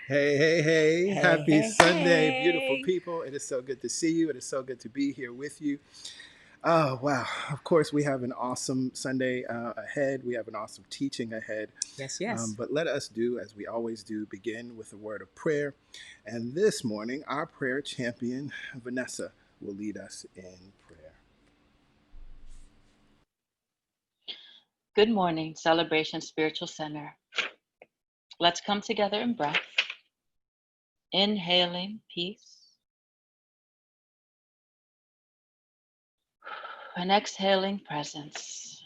Hey, hey, hey. Hey, Happy hey, Sunday, beautiful hey. people. It is so good to see you. It is so good to be here with you. Oh, wow. Of course, we have an awesome Sunday ahead. We have an awesome teaching ahead. Yes, yes. But let us do, as we always do, begin with a word of prayer. And this morning, our prayer champion, Vanessa, will lead us in prayer. Good morning, Celebration Spiritual Center. Let's come together in breath, inhaling peace and exhaling presence.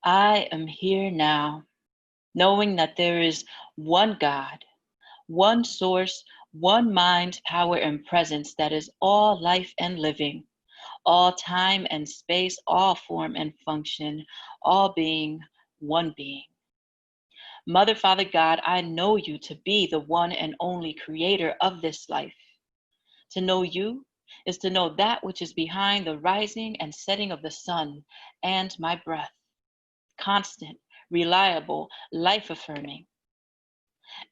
I am here now, knowing that there is one God, one source, one mind, power, and presence that is all life and living, all time and space, all form and function, all being, one being. Mother, Father God, I know you to be the one and only creator of this life. To know you is to know that which is behind the rising and setting of the sun and my breath, constant, reliable, life affirming.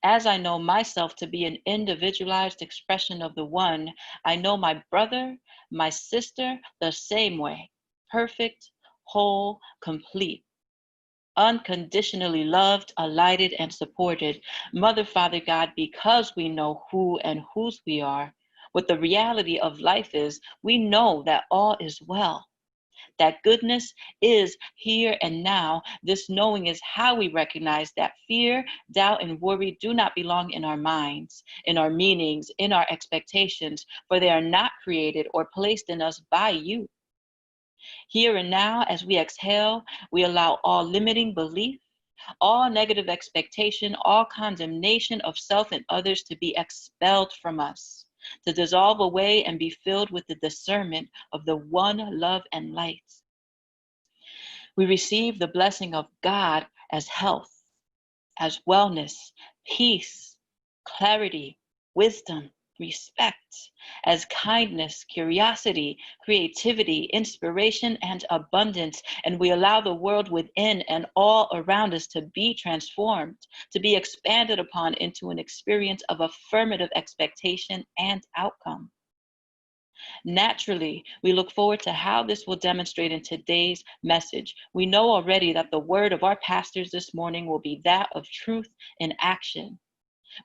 As I know myself to be an individualized expression of the one, I know my brother, my sister, the same way, perfect, whole, complete, unconditionally loved, alighted, and supported. Mother, Father God, because we know who and whose we are, what the reality of life is, we know that all is well. That goodness is here and now. This knowing is how we recognize that fear, doubt, and worry do not belong in our minds, in our meanings, in our expectations, for they are not created or placed in us by you. Here and now, as we exhale, we allow all limiting belief, all negative expectation, all condemnation of self and others to be expelled from us, to dissolve away and be filled with the discernment of the one love and light. We receive the blessing of God as health, as wellness, peace, clarity, wisdom, respect, as kindness, curiosity, creativity, inspiration, and abundance. And we allow the world within and all around us to be transformed, to be expanded upon into an experience of affirmative expectation and outcome. Naturally, we look forward to how this will demonstrate in today's message. We know already that the word of our pastors this morning will be that of truth in action.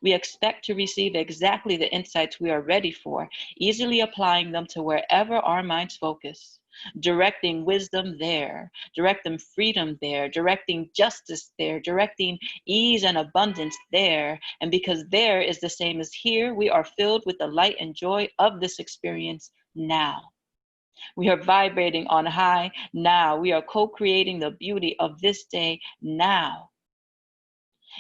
We expect to receive exactly the insights we are ready for, easily applying them to wherever our minds focus, directing wisdom there, directing freedom there, directing justice there, directing ease and abundance there. And because there is the same as here, we are filled with the light and joy of this experience now. We are vibrating on high now. We are co-creating the beauty of this day now.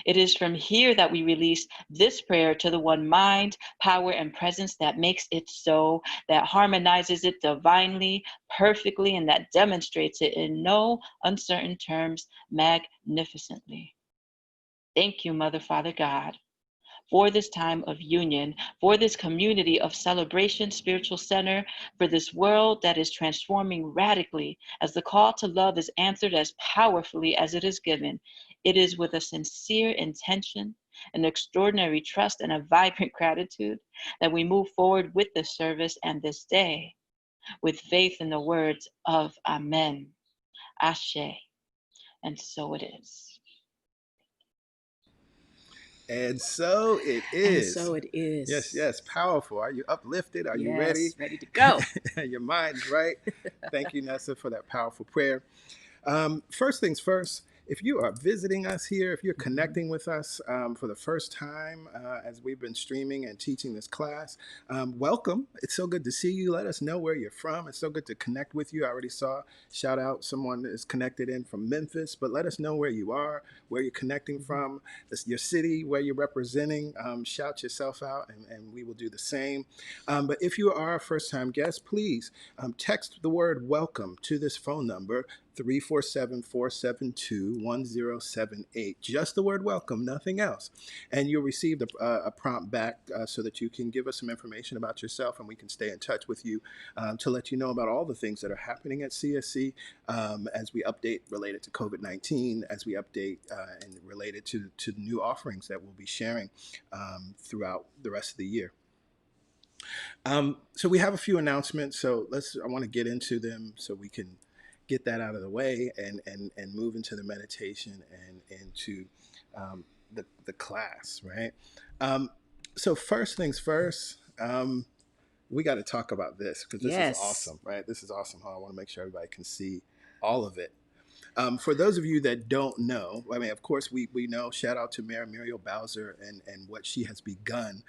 It is from here that we release this prayer to the one mind, power, and presence that makes it so, that harmonizes it divinely, perfectly, and that demonstrates it in no uncertain terms magnificently. Thank you, Mother, Father, God, for this time of union, for this community of celebration, spiritual center, for this world that is transforming radically as the call to love is answered as powerfully as it is given. It is with a sincere intention, an extraordinary trust, and a vibrant gratitude that we move forward with this service and this day with faith in the words of Amen, Ashe, and so it is. And so it And is. so it Yes, is. yes, powerful. Are you uplifted? Are you ready? Yes, ready to go. Your mind's right. Thank you, Nessa, for that powerful prayer. First things first, if you are visiting us here, if you're connecting with us for the first time as we've been streaming and teaching this class, welcome. It's so good to see you. Let us know where you're from. It's so good to connect with you. I already saw, shout out, someone that is connected in from Memphis, but let us know where you are, where you're connecting from, your city, where you're representing. Shout yourself out, and we will do the same. But if you are a first time guest, please text the word welcome to this phone number 347-472-1078. Just the word welcome, nothing else. And you'll receive a prompt back so that you can give us some information about yourself and we can stay in touch with you to let you know about all the things that are happening at CSC as we update related to COVID-19, as we update and related to new offerings that we'll be sharing throughout the rest of the year. So we have a few announcements. So I want to get into them so we can get that out of the way and move into the meditation and into the class, right? So first things first, we got to talk about this because this is awesome, right? This is awesome. I want to make sure everybody can see all of it. For those of you that don't know, I mean, of course, we know, shout out to Mayor Muriel Bowser and what she has begun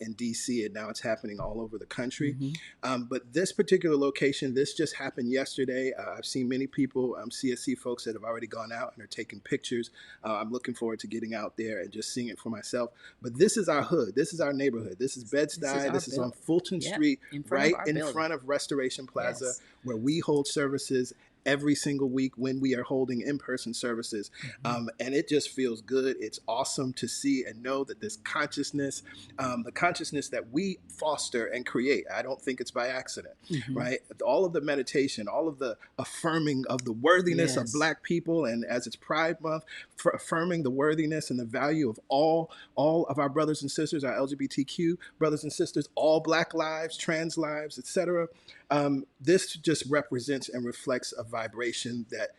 in D.C., and now it's happening all over the country. But this particular location, this just happened yesterday. I've seen many people, CSC folks that have already gone out and are taking pictures. I'm looking forward to getting out there and just seeing it for myself. But this is our hood. This is our neighborhood. This is Bed-Stuy. This is on Fulton Street, right in front of Restoration Plaza, where we hold services every single week when we are holding in-person services. And it just feels good. It's awesome to see and know that this consciousness, the consciousness that we foster and create, I don't think it's by accident, right? All of the meditation, all of the affirming of the worthiness of Black people, and as it's Pride Month, for affirming the worthiness and the value of all of our brothers and sisters, our LGBTQ brothers and sisters, all Black lives, trans lives, etc. This just represents and reflects a vibration that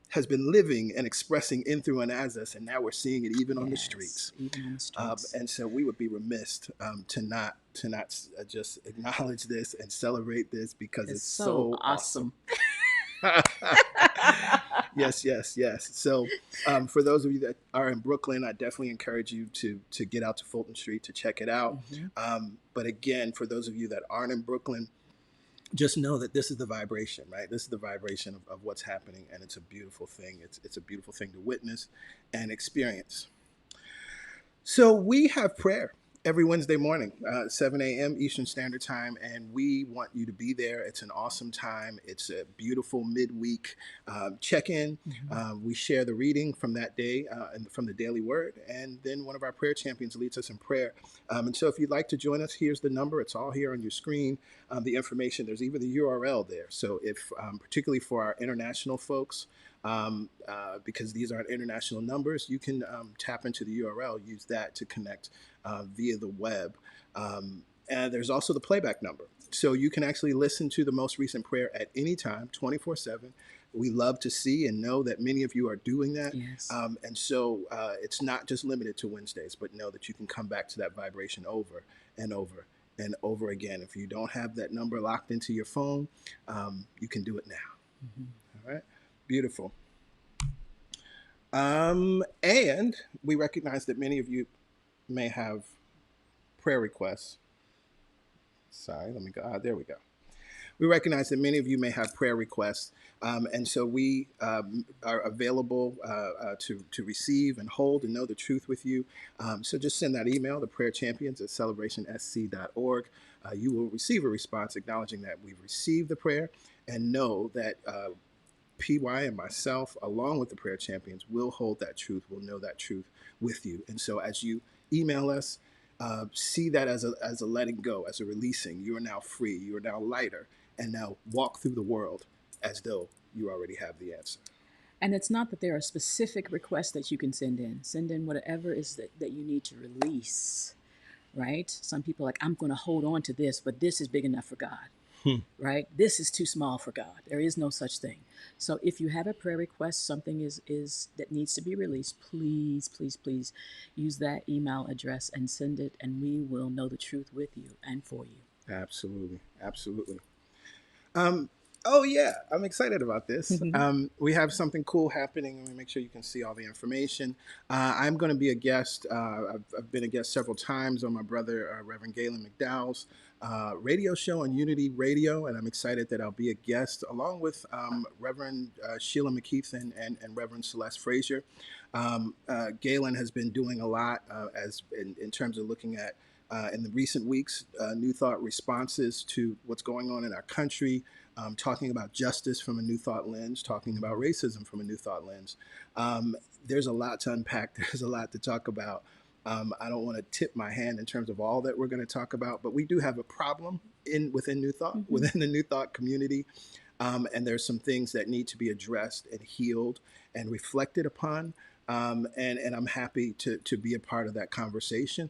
has been living and expressing in, through, and as us, and now we're seeing it even on the streets. Even on the streets. And so we would be remiss to not just acknowledge this and celebrate this because it's so awesome. Yes. So for those of you that are in Brooklyn, I definitely encourage you to get out to Fulton Street to check it out. But again, for those of you that aren't in Brooklyn, just know that this is the vibration, right? This is the vibration of what's happening, and it's a beautiful thing. It's a beautiful thing to witness and experience. So we have prayer every Wednesday morning, 7 a.m. Eastern Standard Time, and we want you to be there. It's an awesome time. It's a beautiful midweek check-in. We share the reading from that day and from the Daily Word, and then one of our prayer champions leads us in prayer. And so if you'd like to join us, here's the number. It's all here on your screen. The information, there's even the URL there. So if, particularly for our international folks, because these aren't international numbers, you can tap into the URL, use that to connect via the web. And there's also the playback number. So you can actually listen to the most recent prayer at any time, 24/7. We love to see and know that many of you are doing that. And so it's not just limited to Wednesdays, but know that you can come back to that vibration over and over and over again. If you don't have that number locked into your phone, you can do it now. All right. Beautiful. And we recognize that many of you may have prayer requests. Sorry, let me go. There we go. We recognize that many of you may have prayer requests, and so we are available to receive and hold and know the truth with you. So just send that email to prayerchampions@celebrationsc.org. You will receive a response acknowledging that we've received the prayer, and know that PY and myself, along with the prayer champions, will hold that truth, will know that truth with you. And so as you email us, see that as a letting go, as a releasing. You are now free, you are now lighter, and now walk through the world as though you already have the answer. And it's not that there are specific requests that you can send in. Send in whatever is that you need to release, right? Some people are like, I'm going to hold on to this, but this is big enough for God. Right? This is too small for God. There is no such thing. So if you have a prayer request, something is that needs to be released, please use that email address and send it, and we will know the truth with you and for you. Absolutely. Oh yeah, I'm excited about this. We have something cool happening, and we make sure you can see all the information. I'm going to be a guest. I've been a guest several times on my brother, Reverend Galen McDowell's radio show on Unity Radio, and I'm excited that I'll be a guest along with Reverend Sheila McKeith and Reverend Celeste Frazier. Galen has been doing a lot in terms of looking at in the recent weeks, New Thought responses to what's going on in our country, talking about justice from a New Thought lens, talking about racism from a New Thought lens. There's a lot to unpack. There's a lot to talk about. I don't want to tip my hand in terms of all that we're going to talk about, but we do have a problem within New Thought, within the New Thought community. And there's some things that need to be addressed and healed and reflected upon. And I'm happy to be a part of that conversation.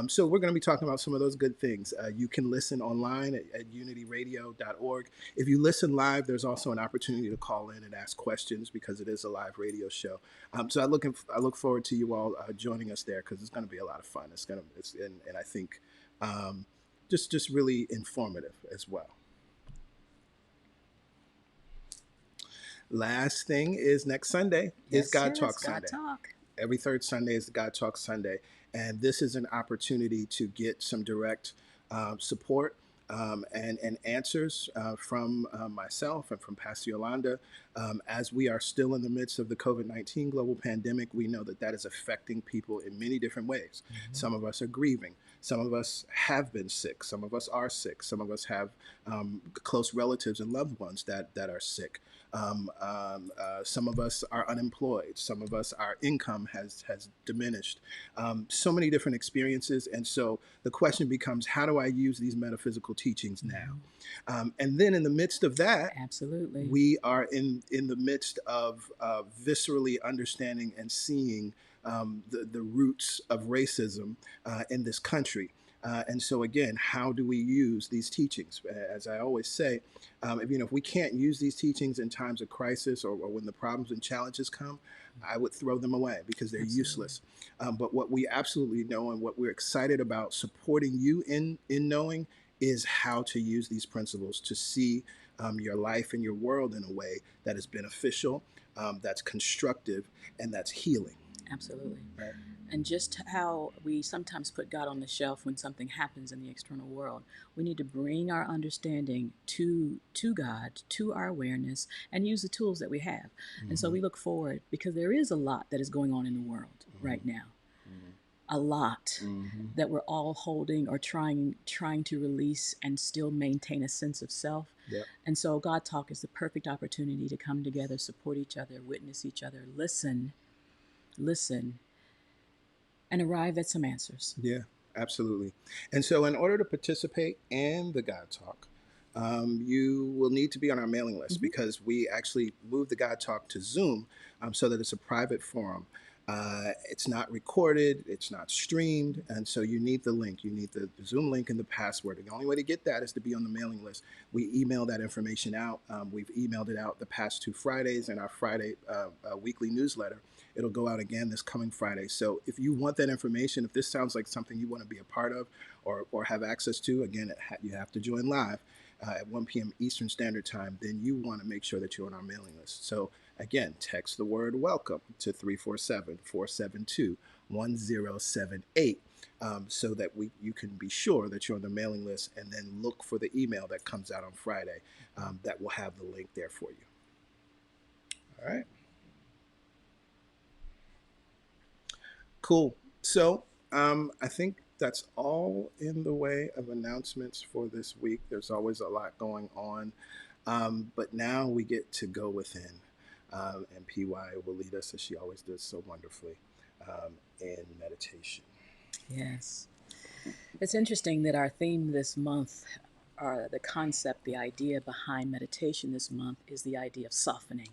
So we're going to be talking about some of those good things. You can listen online at unityradio.org. If you listen live, there's also an opportunity to call in and ask questions because it is a live radio show. So I look forward to you all joining us there because it's going to be a lot of fun. And I think just really informative as well. Last thing is next Sunday is God Talk Sunday. Every third Sunday is the God Talk Sunday. And this is an opportunity to get some direct support and answers from myself and from Pastor Yolanda. As we are still in the midst of the COVID-19 global pandemic, we know that is affecting people in many different ways. Some of us are grieving. Some of us have been sick. Some of us are sick. Some of us have close relatives and loved ones that are sick. Some of us are unemployed. Some of us, our income has diminished. So many different experiences. And so the question becomes, how do I use these metaphysical teachings now? And then in the midst of that, absolutely, we are in the midst of viscerally understanding and seeing the roots of racism in this country. And so again, how do we use these teachings? As I always say, if we can't use these teachings in times of crisis or when the problems and challenges come, I would throw them away because they're useless. But what we absolutely know and what we're excited about supporting you in knowing is how to use these principles to see your life and your world in a way that is beneficial, that's constructive, and that's healing. Absolutely. Right. And just how we sometimes put God on the shelf when something happens in the external world. We need to bring our understanding to God, to our awareness, and use the tools that we have. And so we look forward because there is a lot that is going on in the world right now. A lot that we're all holding or trying to release and still maintain a sense of self. Yep. And so God Talk is the perfect opportunity to come together, support each other, witness each other, listen, and arrive at some answers. Yeah, absolutely. And so in order to participate in the God Talk, you will need to be on our mailing list because we actually moved the God Talk to Zoom so that it's a private forum. It's not recorded, it's not streamed, and so you need the link. You need the Zoom link and the password. The only way to get that is to be on the mailing list. We email that information out. We've emailed it out the past 2 Fridays in our Friday weekly newsletter. It'll go out again this coming Friday. So if you want that information, if this sounds like something you want to be a part of or have access to, again, you have to join live at 1 p.m. Eastern Standard Time. Then you want to make sure that you're on our mailing list. So again, text the word welcome to 347-472-1078 so that you can be sure that you're on the mailing list, and then look for the email that comes out on Friday that will have the link there for you. All right. Cool. So I think that's all in the way of announcements for this week. There's always a lot going on. But now we get to go within. And PY will lead us, as she always does so wonderfully, in meditation. Yes. It's interesting that our theme this month, or the concept, the idea behind meditation this month, is the idea of softening.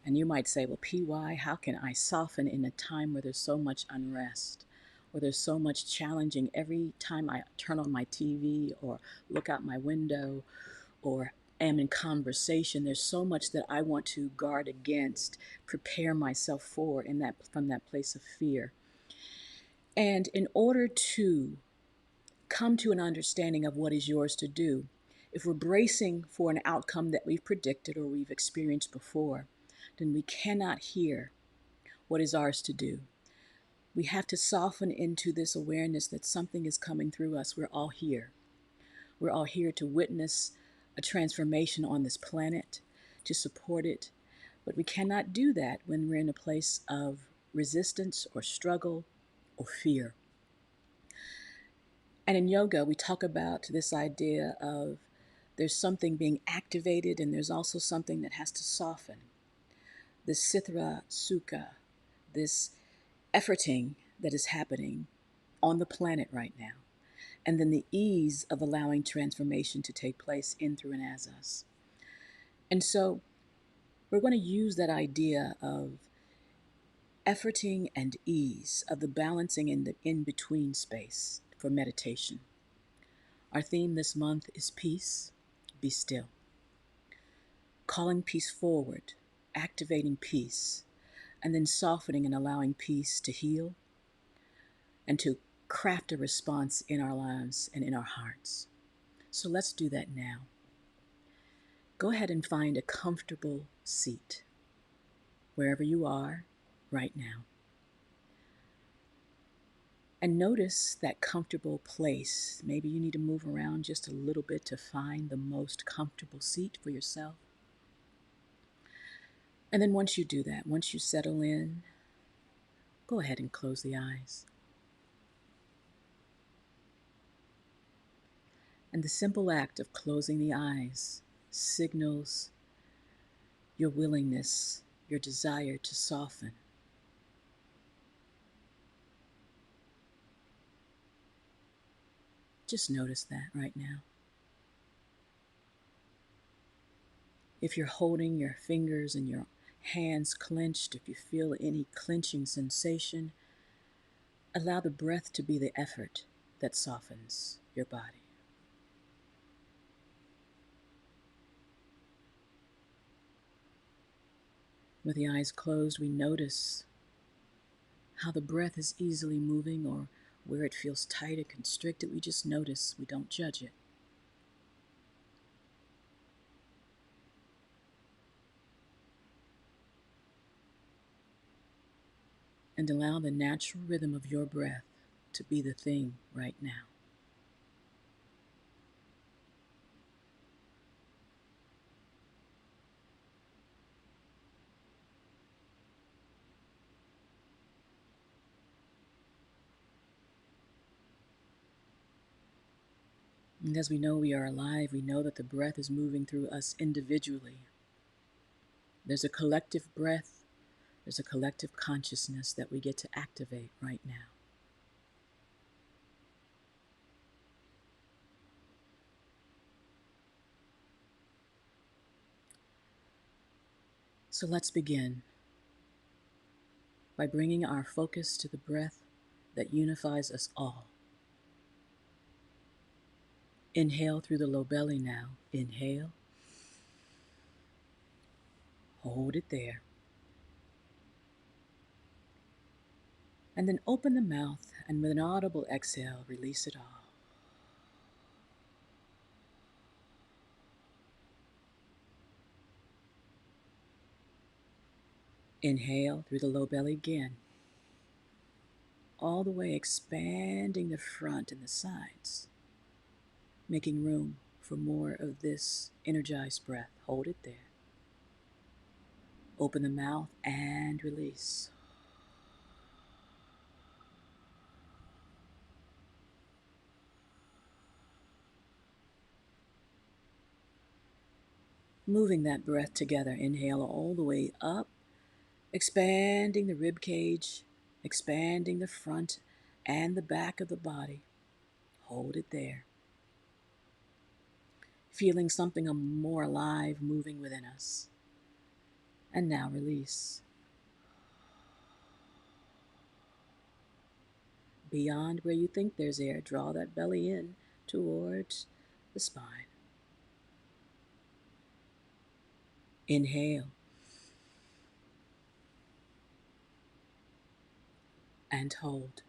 And you might say, well, PY, how can I soften in a time where there's so much unrest, where there's so much challenging? Every time I turn on my TV or look out my window or am in conversation, there's so much that I want to guard against, prepare myself for from that place of fear. And in order to come to an understanding of what is yours to do, if we're bracing for an outcome that we've predicted or we've experienced before, then we cannot hear what is ours to do. We have to soften into this awareness that something is coming through us. We're all here. We're all here to witness a transformation on this planet, to support it. But we cannot do that when we're in a place of resistance or struggle or fear. And in yoga, we talk about this idea of there's something being activated and there's also something that has to soften. This sithra sukha, this efforting that is happening on the planet right now, and then the ease of allowing transformation to take place in, through, and as us. And so we're going to use that idea of efforting and ease, of the balancing in the in-between space for meditation. Our theme this month is peace, be still. Calling peace forward, activating peace, and then softening and allowing peace to heal and to craft a response in our lives and in our hearts. So let's do that now. Go ahead and find a comfortable seat wherever you are right now. And notice that comfortable place. Maybe you need to move around just a little bit to find the most comfortable seat for yourself. And then once you do that, once you settle in, go ahead and close the eyes. And the simple act of closing the eyes signals your willingness, your desire to soften. Just notice that right now. If you're holding your fingers and your hands clenched, if you feel any clenching sensation, allow the breath to be the effort that softens your body. With the eyes closed, we notice how the breath is easily moving, or where it feels tight and constricted. We just notice, we don't judge it. And allow the natural rhythm of your breath to be the thing right now. And as we know we are alive, we know that the breath is moving through us individually. There's a collective breath, there's a collective consciousness that we get to activate right now. So let's begin by bringing our focus to the breath that unifies us all. Inhale through the low belly now. Inhale. Hold it there. And then open the mouth and with an audible exhale, release it all. Inhale through the low belly again. All the way expanding the front and the sides, making room for more of this energized breath. Hold it there. Open the mouth and release. Moving that breath together. Inhale all the way up, expanding the rib cage, expanding the front and the back of the body. Hold it there. Feeling something more alive moving within us. And now release. Beyond where you think there's air, draw that belly in towards the spine. Inhale. And hold.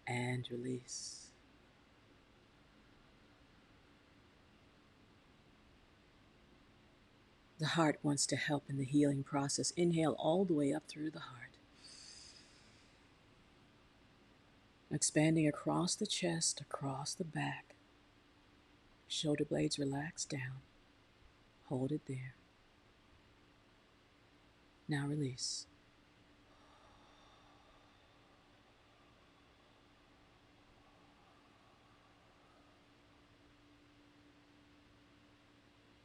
And release. The heart wants to help in the healing process. Inhale all the way up through the heart. Expanding across the chest, across the back. Shoulder blades relax down. Hold it there. Now release.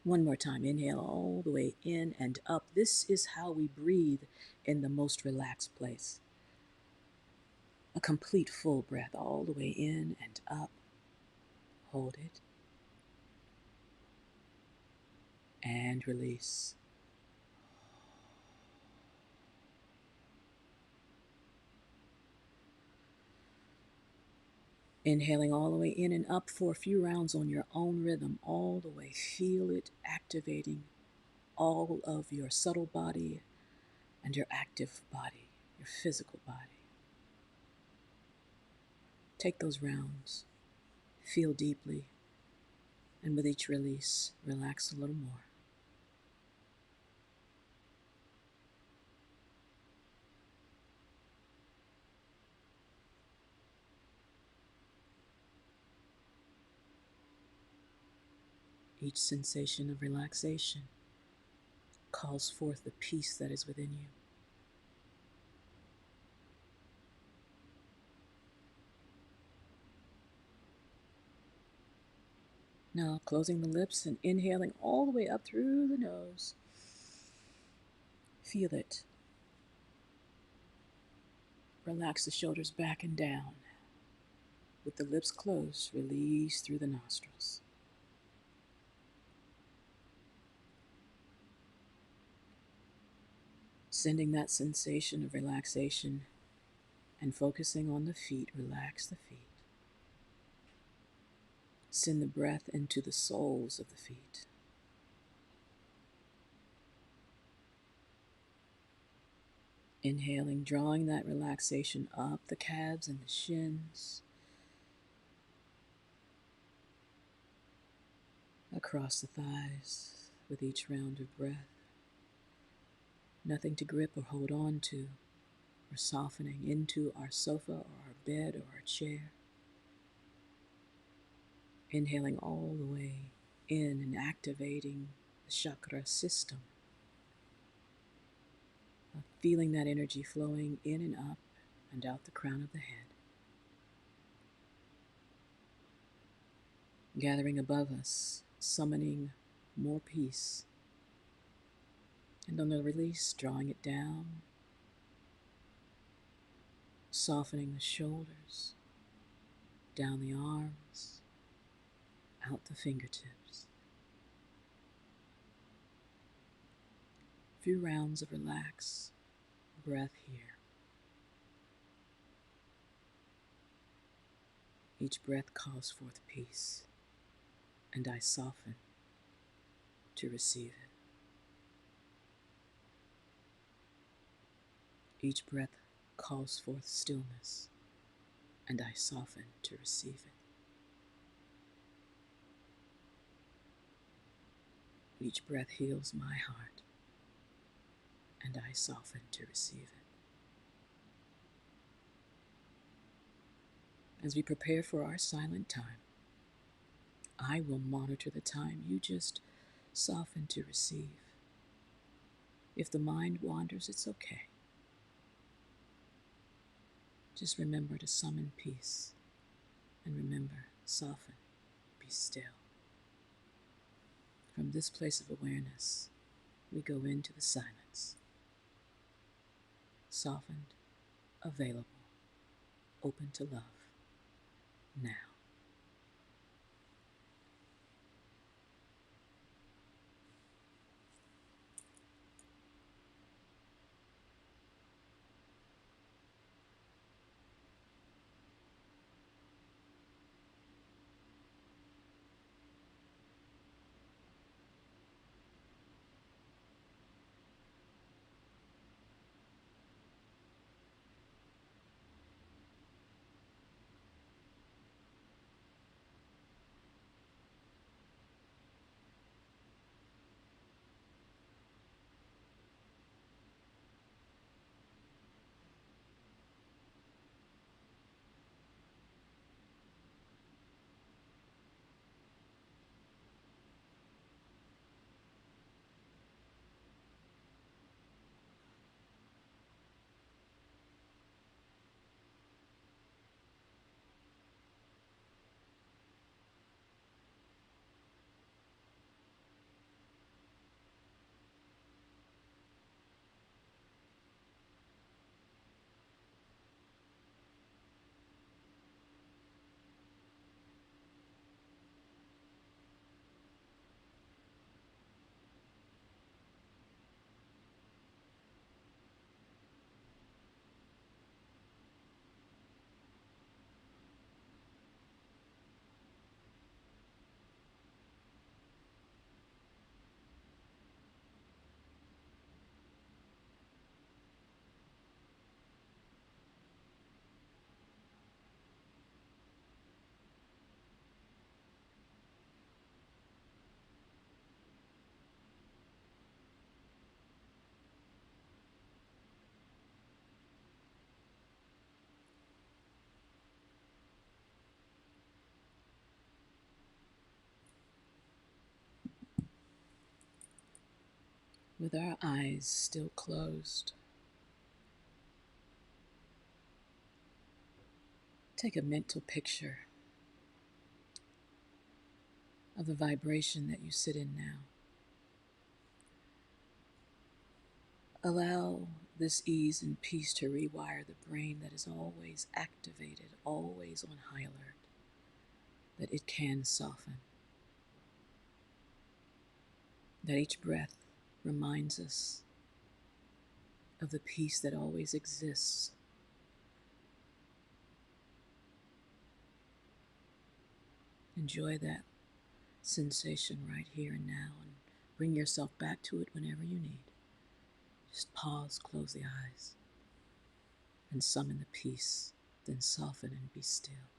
One more time. Inhale all the way in and up. This is how we breathe in the most relaxed place. A complete full breath all the way in and up. Hold it. And release. Inhaling all the way in and up for a few rounds on your own rhythm, all the way. Feel it activating all of your subtle body and your active body, your physical body. Take those rounds. Feel deeply. And with each release, relax a little more. Each sensation of relaxation calls forth the peace that is within you. Now, closing the lips and inhaling all the way up through the nose. Feel it. Relax the shoulders back and down. With the lips closed, release through the nostrils. Sending that sensation of relaxation and focusing on the feet, relax the feet. Send the breath into the soles of the feet. Inhaling, drawing that relaxation up the calves and the shins, across the thighs with each round of breath. Nothing to grip or hold on to. We're softening into our sofa or our bed or our chair. Inhaling all the way in and activating the chakra system. Feeling that energy flowing in and up and out the crown of the head. Gathering above us, summoning more peace. And on the release, drawing it down, softening the shoulders, down the arms, out the fingertips. A few rounds of relaxed breath here. Each breath calls forth peace, and I soften to receive it. Each breath calls forth stillness, and I soften to receive it. Each breath heals my heart, and I soften to receive it. As we prepare for our silent time, I will monitor the time. You just soften to receive. If the mind wanders, it's okay. Just remember to summon peace, and remember, soften, be still. From this place of awareness, we go into the silence. Softened, available, open to love, now. with our eyes still closed, take a mental picture of the vibration that you sit in now. Allow this ease and peace to rewire the brain that is always activated, always on high alert, that it can soften. That each breath reminds us of the peace that always exists. Enjoy that sensation right here and now, and bring yourself back to it whenever you need. Just pause, close the eyes, and summon the peace, then soften and be still.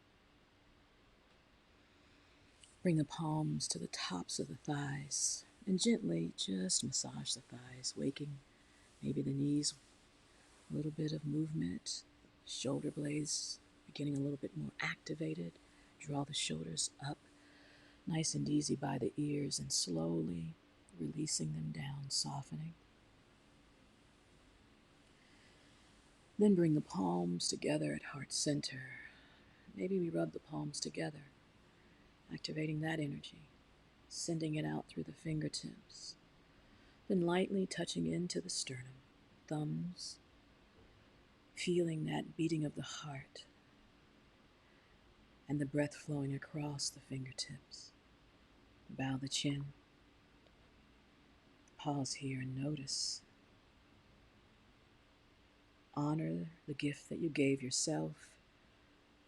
Bring the palms to the tops of the thighs, and gently just massage the thighs, waking maybe the knees, a little bit of movement, shoulder blades getting a little bit more activated. Draw the shoulders up, nice and easy by the ears, and slowly releasing them down, softening. Then bring the palms together at heart center. Maybe we rub the palms together, activating that energy, sending it out through the fingertips. Then lightly touching into the sternum, thumbs, feeling that beating of the heart and the breath flowing across the fingertips. Bow the chin. Pause here and notice. Honor the gift that you gave yourself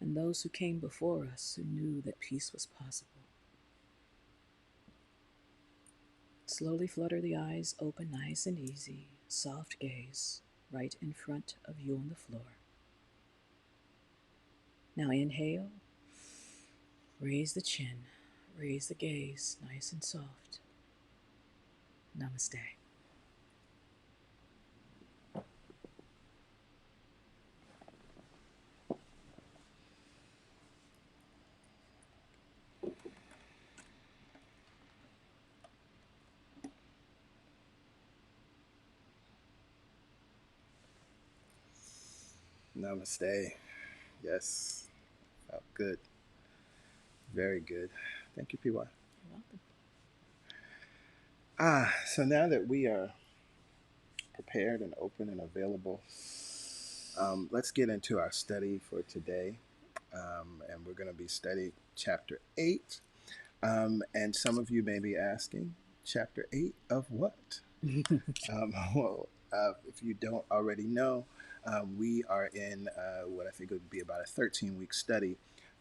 and those who came before us who knew that peace was possible. Slowly flutter the eyes open, nice and easy, soft gaze right in front of you on the floor. Now inhale, raise the chin, raise the gaze, nice and soft. Namaste. Namaste. Yes, felt good. Very good. Thank you, PY. You're welcome. So now that we are prepared and open and available, let's get into our study for today. And we're going to be studying chapter 8. And some of you may be asking, chapter 8 of what? If you don't already know, we are in what I think would be about a 13-week study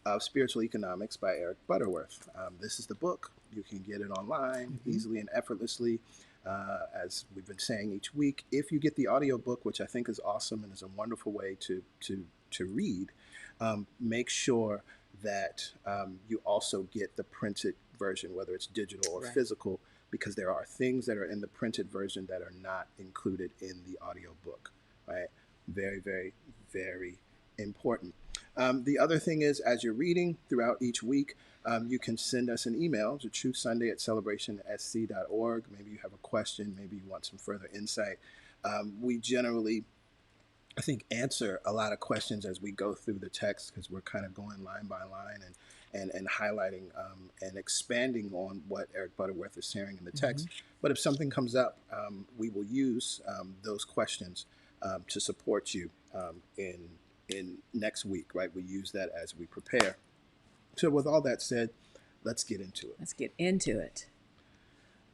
of Spiritual Economics by Eric Butterworth. This is the book. You can get it online easily and effortlessly, as we've been saying each week. If you get the audiobook, which I think is awesome and is a wonderful way to read, make sure that you also get the printed version, whether it's digital or physical, because there are things that are in the printed version that are not included in the audiobook, right? Very, very, very important. The other thing is, as you're reading throughout each week, you can send us an email to truthsunday@celebrationsc.org. Maybe you have a question, maybe you want some further insight. We generally, I think, answer a lot of questions as we go through the text, because we're kind of going line by line and highlighting and expanding on what Eric Butterworth is sharing in the text. But if something comes up, we will use those questions to support you in next week, right? We use that as we prepare. So with all that said, let's get into it. Let's get into it.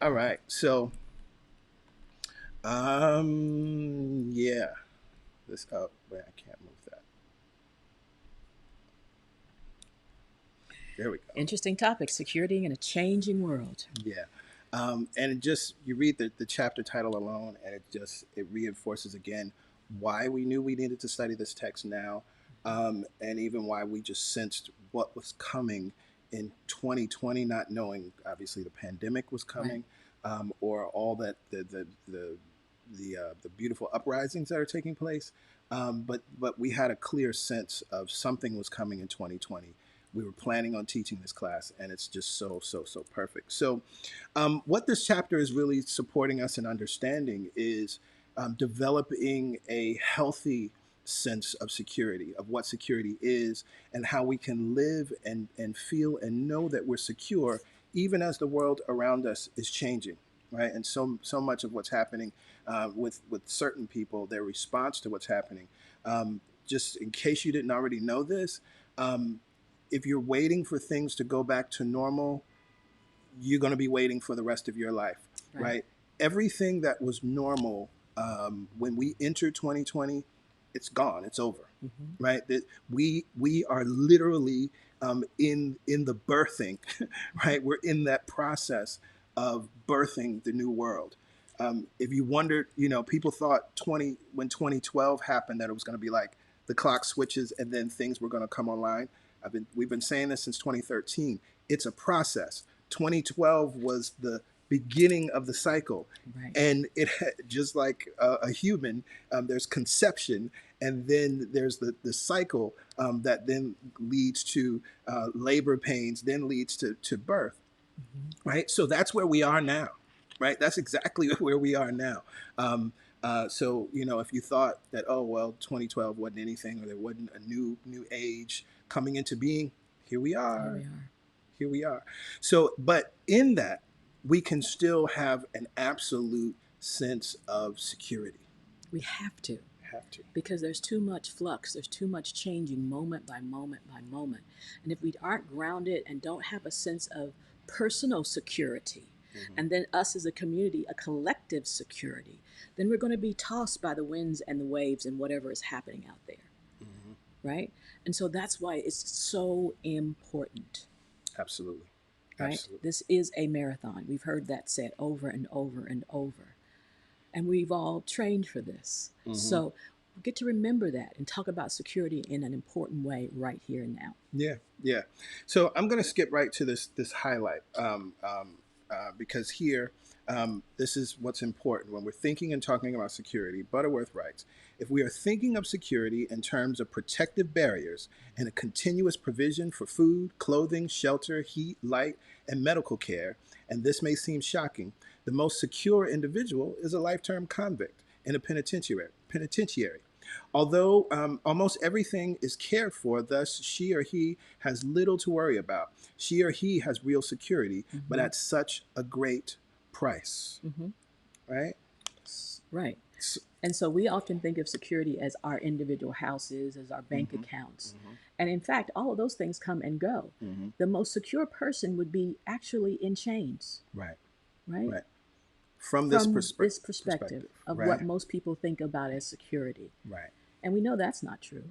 All right. So, yeah. This, oh, wait, I can't move that. There we go. Interesting topic, security in a changing world. Yeah. And it just, you read the chapter title alone, and it reinforces again why we knew we needed to study this text now, and even why we just sensed what was coming in 2020, not knowing obviously the pandemic was coming, or all that the beautiful uprisings that are taking place. But we had a clear sense of something was coming in 2020. we were planning on teaching this class, and it's just so perfect. So what this chapter is really supporting us in understanding is developing a healthy sense of security, of what security is, and how we can live and feel and know that we're secure even as the world around us is changing, right? And so much of what's happening with certain people, their response to what's happening. Just in case you didn't already know this, if you're waiting for things to go back to normal, you're going to be waiting for the rest of your life, right? Everything that was normal when we entered 2020, it's gone. It's over, right? That we are literally in the birthing, right? We're in that process of birthing the new world. If you wondered, people thought when 2012 happened that it was going to be like the clock switches and then things were going to come online. We've been saying this since 2013. It's a process. 2012 was the beginning of the cycle, and it just like a human, there's conception, and then there's the cycle that then leads to labor pains, then leads to birth, right? So that's where we are now, right? That's exactly where we are now. So if you thought that, oh well, 2012 wasn't anything, or there wasn't a new age coming into being, here we are. Here we are. So, but in that, we can still have an absolute sense of security. We have to. Because there's too much flux. There's too much changing moment by moment by moment. And if we aren't grounded and don't have a sense of personal security, and then us as a community, a collective security, then we're going to be tossed by the winds and the waves and whatever is happening out there. Right? And so that's why it's so important. Absolutely. Right? Absolutely. This is a marathon. We've heard that said over and over and over. And we've all trained for this. So we get to remember that and talk about security in an important way right here and now. Yeah. So I'm going to skip right to this highlight because here, this is what's important when we're thinking and talking about security. Butterworth writes, if we are thinking of security in terms of protective barriers and a continuous provision for food, clothing, shelter, heat, light, and medical care, and this may seem shocking, the most secure individual is a lifetime convict in a penitentiary. Although almost everything is cared for, thus she or he has little to worry about. She or he has real security, but at such a great price. Right? Right. And so we often think of security as our individual houses, as our bank accounts. And in fact, all of those things come and go. The most secure person would be actually in chains. Right. From this perspective of what most people think about as security. Right. And we know that's not true.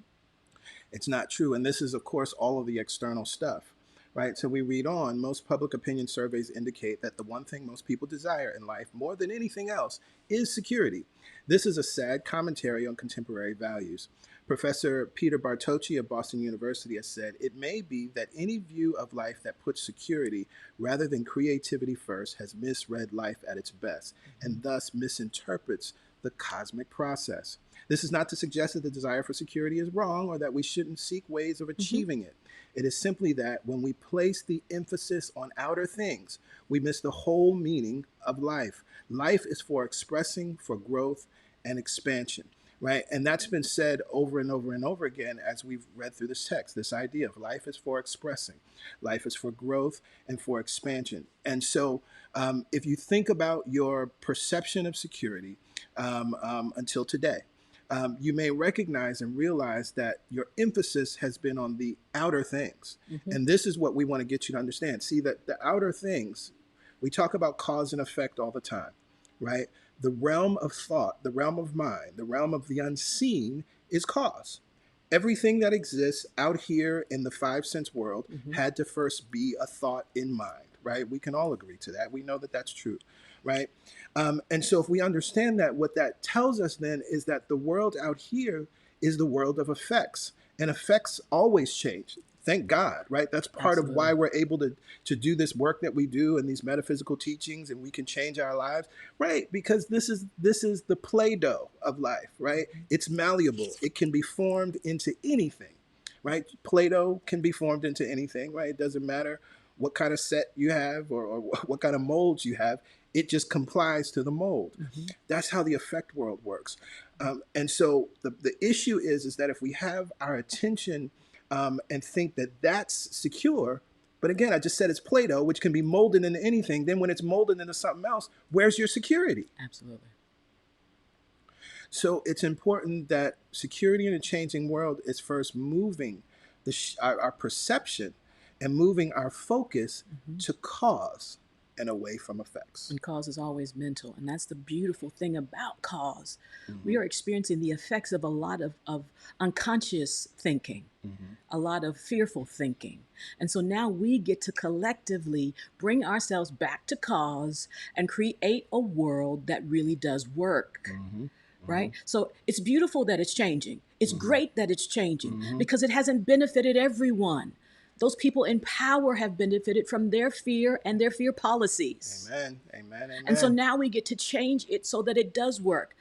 It's not true. And this is, of course, all of the external stuff. Right. So we read on, most public opinion surveys indicate that the one thing most people desire in life more than anything else is security. This is a sad commentary on contemporary values. Professor Peter Bartocci of Boston University has said, it may be that any view of life that puts security rather than creativity first has misread life at its best and thus misinterprets the cosmic process. This is not to suggest that the desire for security is wrong or that we shouldn't seek ways of achieving it. It is simply that when we place the emphasis on outer things, we miss the whole meaning of life. Life is for expressing, for growth and expansion, right? And that's been said over and over and over again as we've read through this text, this idea of life is for expressing, life is for growth and for expansion. And so if you think about your perception of security until today, you may recognize and realize that your emphasis has been on the outer things. And this is what we want to get you to understand. See that the outer things, we talk about cause and effect all the time, right? The realm of thought, the realm of mind, the realm of the unseen is cause. Everything that exists out here in the five sense world had to first be a thought in mind, right? We can all agree to that. We know that that's true, right? And so if we understand that, what that tells us then is that the world out here is the world of effects, and effects always change. Thank God, right? That's part of why we're able to do this work that we do and these metaphysical teachings, and we can change our lives, right? Because this is the Play-Doh of life, right? It's malleable. It can be formed into anything, right? Play-Doh can be formed into anything, right? It doesn't matter what kind of set you have or what kind of molds you have. It just complies to the mold. Mm-hmm. That's how the effect world works. And so the issue is that if we have our attention and think that that's secure, but again, I just said it's Play-Doh, which can be molded into anything. Then when it's molded into something else, where's your security? Absolutely. So it's important that security in a changing world is first moving our perception and moving our focus to cause and away from effects. And cause is always mental. And that's the beautiful thing about cause. We are experiencing the effects of a lot of unconscious thinking, a lot of fearful thinking. And so now we get to collectively bring ourselves back to cause and create a world that really does work. Right? So it's beautiful that it's changing. It's great that it's changing because it hasn't benefited everyone. Those people in power have benefited from their fear and their fear policies. Amen. Amen. Amen. And so now we get to change it so that it does work.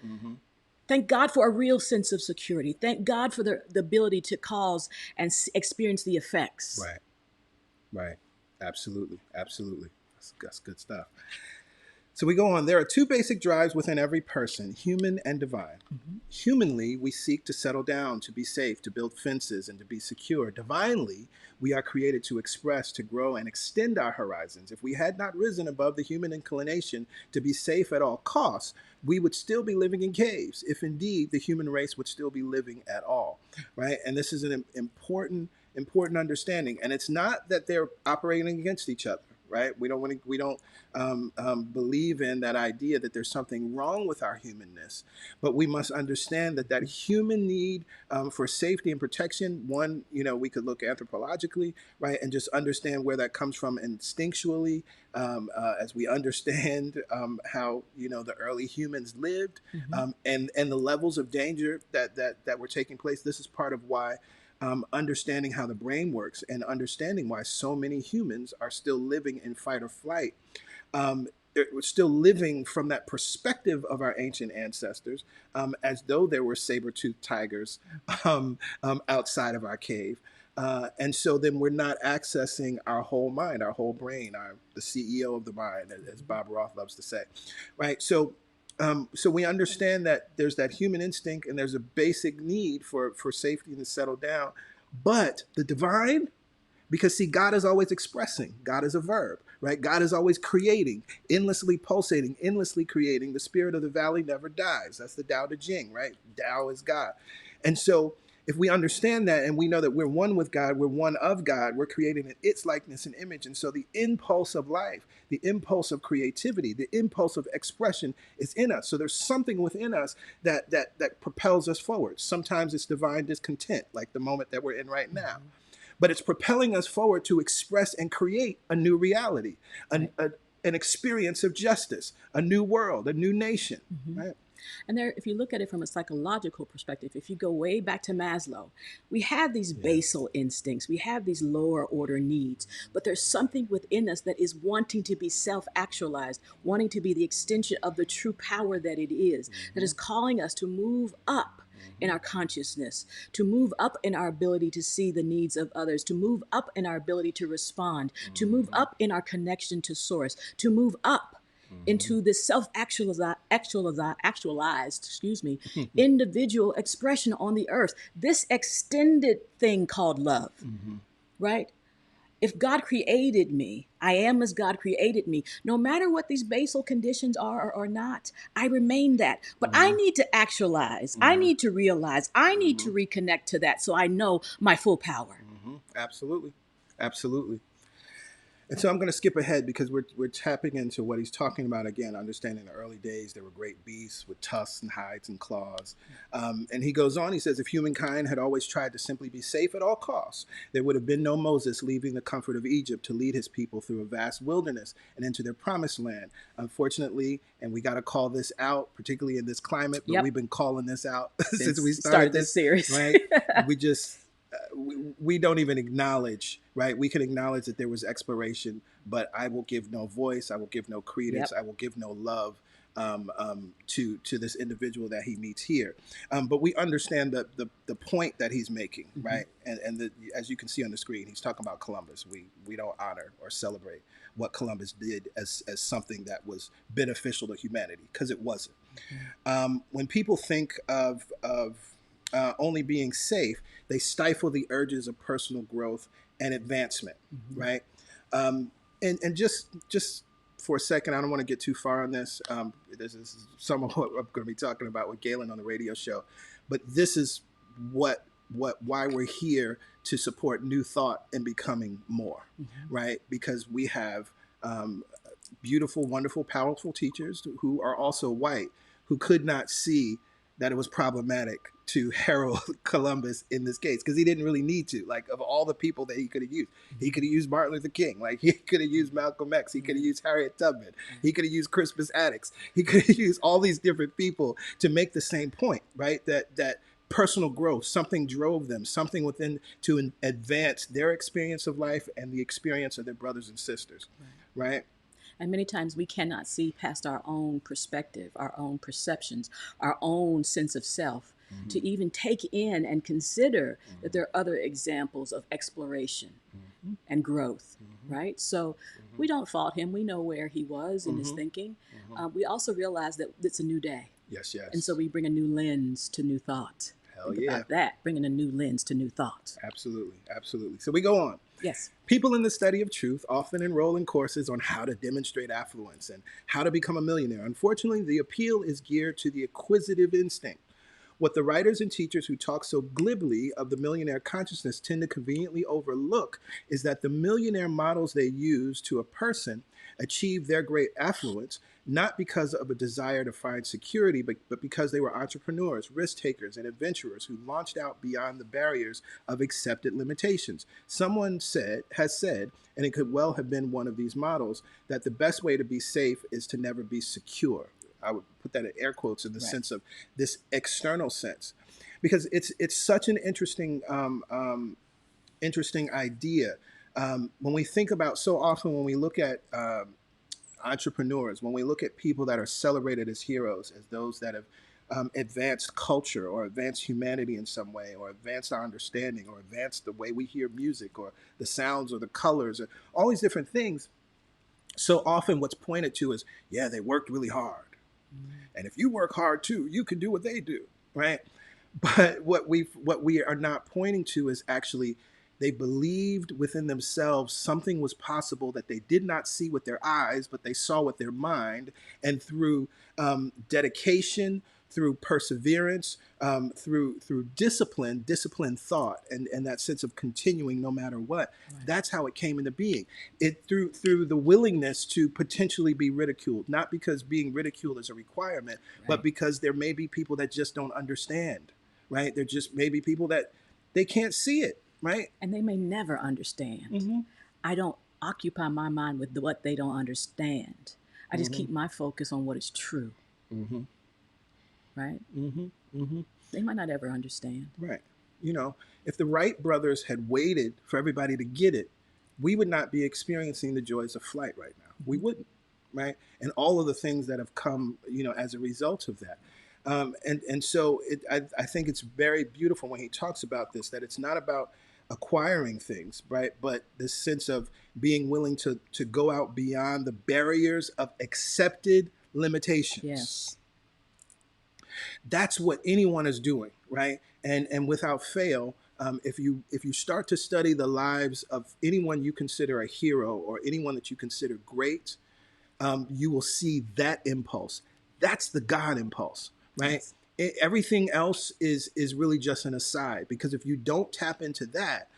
Thank God for a real sense of security. Thank God for the ability to cause and experience the effects. Right. Right. Absolutely. Absolutely. That's good stuff. So we go on. There are two basic drives within every person, human and divine. Humanly, we seek to settle down, to be safe, to build fences, and to be secure. Divinely, we are created to express, to grow, and extend our horizons. If we had not risen above the human inclination to be safe at all costs, we would still be living in caves, if indeed the human race would still be living at all, right? And this is an important understanding. And it's not that they're operating against each other. Right? We don't believe in that idea that there's something wrong with our humanness, but we must understand that human need for safety and protection. One, we could look anthropologically, right, and just understand where that comes from instinctually, as we understand how the early humans lived, and the levels of danger that were taking place. This is part of why. Understanding how the brain works and understanding why so many humans are still living in fight or flight. We're still living from that perspective of our ancient ancestors, as though there were saber-toothed tigers outside of our cave. And so then we're not accessing our whole mind, our whole brain, the CEO of the mind, as Bob Roth loves to say, right? So we understand that there's that human instinct and there's a basic need for safety and to settle down. But the divine, because see, God is always expressing. God is a verb, right? God is always creating, endlessly pulsating, endlessly creating. The spirit of the valley never dies. That's the Tao Te Ching, right? Tao is God. And so if we understand that and we know that we're one with God, we're one of God, we're creating in its likeness and image. And so the impulse of life, the impulse of creativity, the impulse of expression is in us. So there's something within us that propels us forward. Sometimes it's divine discontent, like the moment that we're in right now. But it's propelling us forward to express and create a new reality, an experience of justice, a new world, a new nation, right? And there, if you look at it from a psychological perspective, if you go way back to Maslow, we have these basal instincts, we have these lower order needs, but there's something within us that is wanting to be self-actualized, wanting to be the extension of the true power that it is, that is calling us to move up in our consciousness, to move up in our ability to see the needs of others, to move up in our ability to respond, to move up in our connection to source, to move up into this self-actualized, individual expression on the earth, this extended thing called love, right? If God created me, I am as God created me. No matter what these basal conditions are or not, I remain that. But I need to actualize. I need to realize. I need to reconnect to that so I know my full power. Absolutely. Absolutely. And so I'm going to skip ahead because we're tapping into what he's talking about again, understanding the early days there were great beasts with tusks and hides and claws. And he goes on, he says, if humankind had always tried to simply be safe at all costs, there would have been no Moses leaving the comfort of Egypt to lead his people through a vast wilderness and into their promised land. Unfortunately, and we got to call this out, particularly in this climate, but we've been calling this out since we started this series. Right? we don't even acknowledge, right? We can acknowledge that there was exploration, but I will give no voice. I will give no credence. Yep. I will give no love to this individual that he meets here. But we understand the point that he's making, right? And as you can see on the screen, he's talking about Columbus. We don't honor or celebrate what Columbus did as something that was beneficial to humanity, because it wasn't. When people think of only being safe, they stifle the urges of personal growth and advancement, right? And just for a second, I don't want to get too far on this. This is some of what I'm going to be talking about with Galen on the radio show, but this is why we're here, to support new thought and becoming more, right? Because we have beautiful, wonderful, powerful teachers who are also white, who could not see that it was problematic to herald Columbus in this case, because he didn't really need to. Like, of all the people that he could have used, he could have used Martin Luther King, like he could have used Malcolm X, he could have used Harriet Tubman, he could have used Crispus Attucks, he could have used all these different people to make the same point, right? That personal growth, something drove them, something within to advance their experience of life and the experience of their brothers and sisters, right? And many times we cannot see past our own perspective, our own perceptions, our own sense of self, to even take in and consider that there are other examples of exploration and growth, right? So we don't fault him. We know where he was in his thinking. We also realize that it's a new day. Yes, yes. And so we bring a new lens to new thought. Hell Think yeah. about that, bringing a new lens to new thought. Absolutely, absolutely. So we go on. Yes. People in the study of truth often enroll in courses on how to demonstrate affluence and how to become a millionaire. Unfortunately, the appeal is geared to the acquisitive instinct. What the writers and teachers who talk so glibly of the millionaire consciousness tend to conveniently overlook is that the millionaire models they use to a person achieve their great affluence not because of a desire to find security, but because they were entrepreneurs, risk takers, and adventurers who launched out beyond the barriers of accepted limitations. Someone has said, and it could well have been one of these models, that the best way to be safe is to never be secure. I would put that in air quotes in the sense of this external sense, because it's such an interesting interesting idea. When we think about, so often when we look at entrepreneurs, when we look at people that are celebrated as heroes, as those that have advanced culture or advanced humanity in some way, or advanced our understanding, or advanced the way we hear music, or the sounds, or the colors, or all these different things, so often what's pointed to is, yeah, they worked really hard. And if you work hard too, you can do what they do, right? But what we are not pointing to is actually they believed within themselves something was possible that they did not see with their eyes, but they saw with their mind. And through dedication, through perseverance, through disciplined thought, and that sense of continuing no matter what, that's how it came into being. It through the willingness to potentially be ridiculed, not because being ridiculed is a requirement, but because there may be people that just don't understand, right? There just may be people that they can't see it. Right. And they may never understand. I don't occupy my mind with what they don't understand. I just keep my focus on what is true. Right. They might not ever understand. Right. You know, if the Wright brothers had waited for everybody to get it, we would not be experiencing the joys of flight right now. We wouldn't. Right. And all of the things that have come, you know, as a result of that. And so I think it's very beautiful when he talks about this, that it's not about acquiring things, right? But this sense of being willing to go out beyond the barriers of accepted limitations. Yes. That's what anyone is doing, right? And without fail, if you start to study the lives of anyone you consider a hero or anyone that you consider great, you will see that impulse. That's the God impulse. Right. Yes. Everything else is really just an aside, because if you don't tap into that,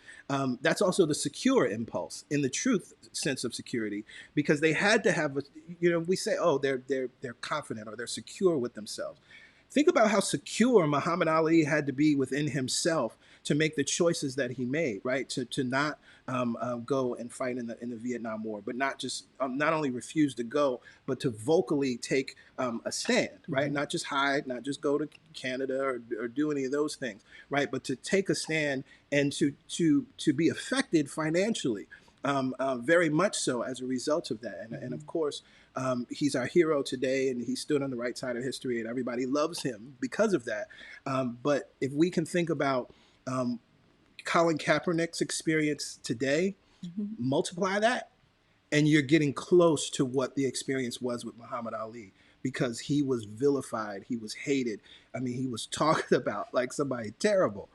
that's also the secure impulse in the truth sense of security, because they had to have, we say, oh, they're confident or they're secure with themselves. Think about how secure Muhammad Ali had to be within himself to make the choices that he made, right? To not go and fight in the Vietnam War, but not just not only refuse to go, but to vocally take a stand, right? Not just hide, not just go to Canada or do any of those things, right? But to take a stand and to be affected financially. Very much so as a result of that. And of course, he's our hero today, and he stood on the right side of history, and everybody loves him because of that. But if we can think about Colin Kaepernick's experience today, multiply that, and you're getting close to what the experience was with Muhammad Ali, because he was vilified, he was hated. I mean, he was talked about like somebody terrible.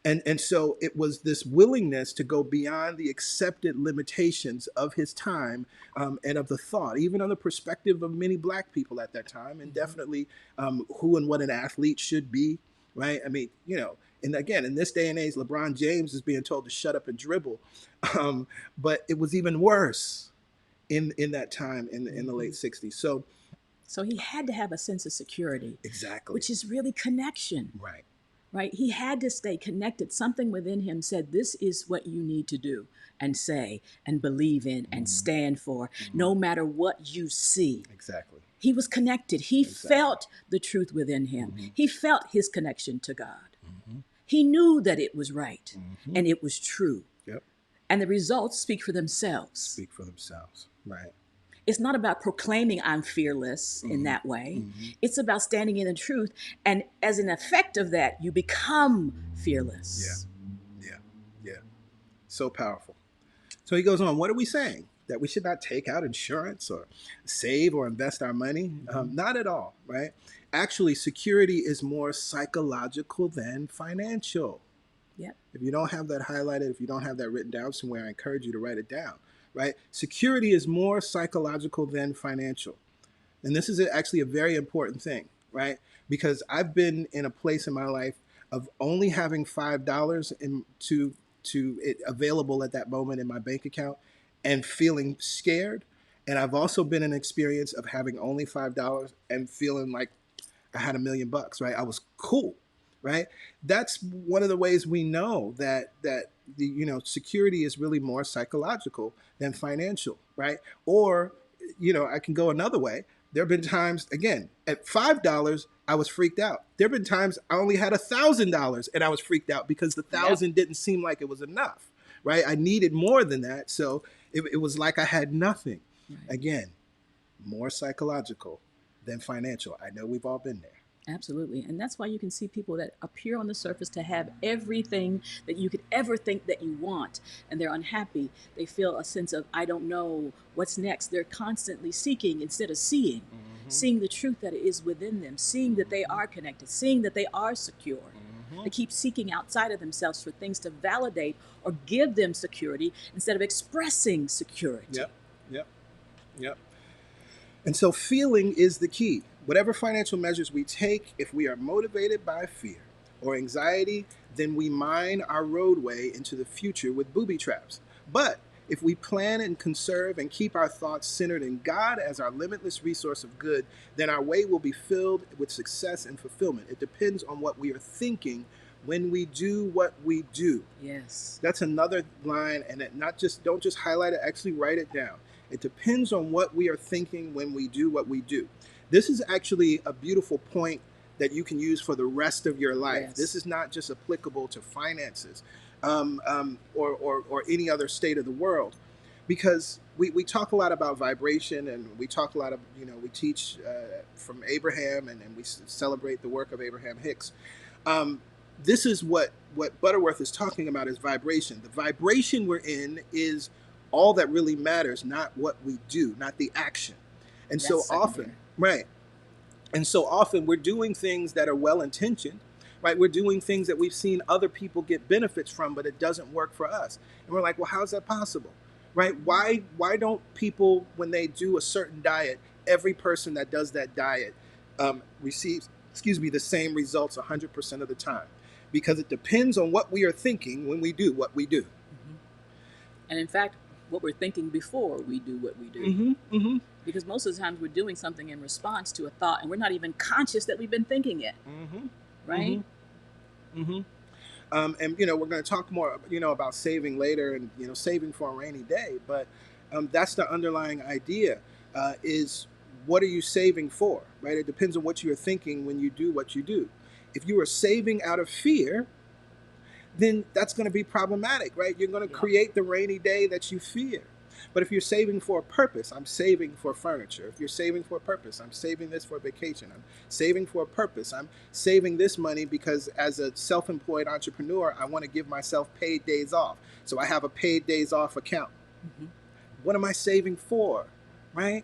And so it was this willingness to go beyond the accepted limitations of his time, and of the thought, even on the perspective of many black people at that time, and definitely who and what an athlete should be, right? I mean, you know, and again, in this day and age, LeBron James is being told to shut up and dribble. But it was even worse in that time in the late 60s. So he had to have a sense of security. Exactly. Which is really connection. Right. Right? He had to stay connected. Something within him said, this is what you need to do and say and believe in and stand for, no matter what you see. Exactly. He was connected. He felt the truth within him. He felt his connection to God. He knew that it was right and it was true. Yep. And the results speak for themselves. Speak for themselves. Right. It's not about proclaiming I'm fearless in that way. It's about standing in the truth. And as an effect of that, you become fearless. Yeah. So powerful. So he goes on, what are we saying? That we should not take out insurance or save or invest our money? Not at all, right? Actually, security is more psychological than financial. Yep. If you don't have that highlighted, if you don't have that written down somewhere, I encourage you to write it down. Right? Security is more psychological than financial. And this is actually a very important thing, right? Because I've been in a place in my life of only having $5 to it available at that moment in my bank account and feeling scared. And I've also been in an experience of having only $5 and feeling like I had $1 million, right? I was cool, right? That's one of the ways we know that the, you know, security is really more psychological than financial, right? Or, you know, I can go another way. There have been times, again, at $5, I was freaked out. There have been times I only had $1,000 and I was freaked out because the 1,000 didn't seem like it was enough, right? I needed more than that. So it was like I had nothing. Right. Again, more psychological than financial. I know we've all been there. Absolutely. And that's why you can see people that appear on the surface to have everything that you could ever think that you want, and they're unhappy. They feel a sense of, I don't know what's next. They're constantly seeking instead of seeing, seeing the truth that is within them, seeing that they are connected, seeing that they are secure. They keep seeking outside of themselves for things to validate or give them security instead of expressing security. Yep. And so feeling is the key. Whatever financial measures we take, if we are motivated by fear or anxiety, then we mine our roadway into the future with booby traps. But if we plan and conserve and keep our thoughts centered in God as our limitless resource of good, then our way will be filled with success and fulfillment. It depends on what we are thinking when we do what we do. Yes. That's another line, and don't just highlight it, actually write it down. It depends on what we are thinking when we do what we do. This is actually a beautiful point that you can use for the rest of your life. Yes. This is not just applicable to finances or any other state of the world, because we talk a lot about vibration, and we talk a lot of, we teach from Abraham, and we celebrate the work of Abraham Hicks. This is what Butterworth is talking about, is vibration. The vibration we're in is all that really matters, not what we do, not the action. And that's so often, right. And so often we're doing things that are well-intentioned, right? We're doing things that we've seen other people get benefits from, but it doesn't work for us. And we're like, well, how's that possible, right? Why don't people, when they do a certain diet, every person that does that diet receives, the same results 100% of the time? Because it depends on what we are thinking when we do what we do. And in fact, what we're thinking before we do what we do. Because most of the times we're doing something in response to a thought, and we're not even conscious that we've been thinking it. Right? And we're going to talk more, about saving later, and saving for a rainy day. But that's the underlying idea. Is what are you saving for, right? It depends on what you're thinking when you do what you do. If you are saving out of fear, then that's going to be problematic, right? You're going to create the rainy day that you fear. But if you're saving for a purpose, I'm saving for furniture. If you're saving for a purpose, I'm saving this for a vacation. I'm saving for a purpose. I'm saving this money because as a self-employed entrepreneur, I want to give myself paid days off. So I have a paid days off account. Mm-hmm. What am I saving for, right?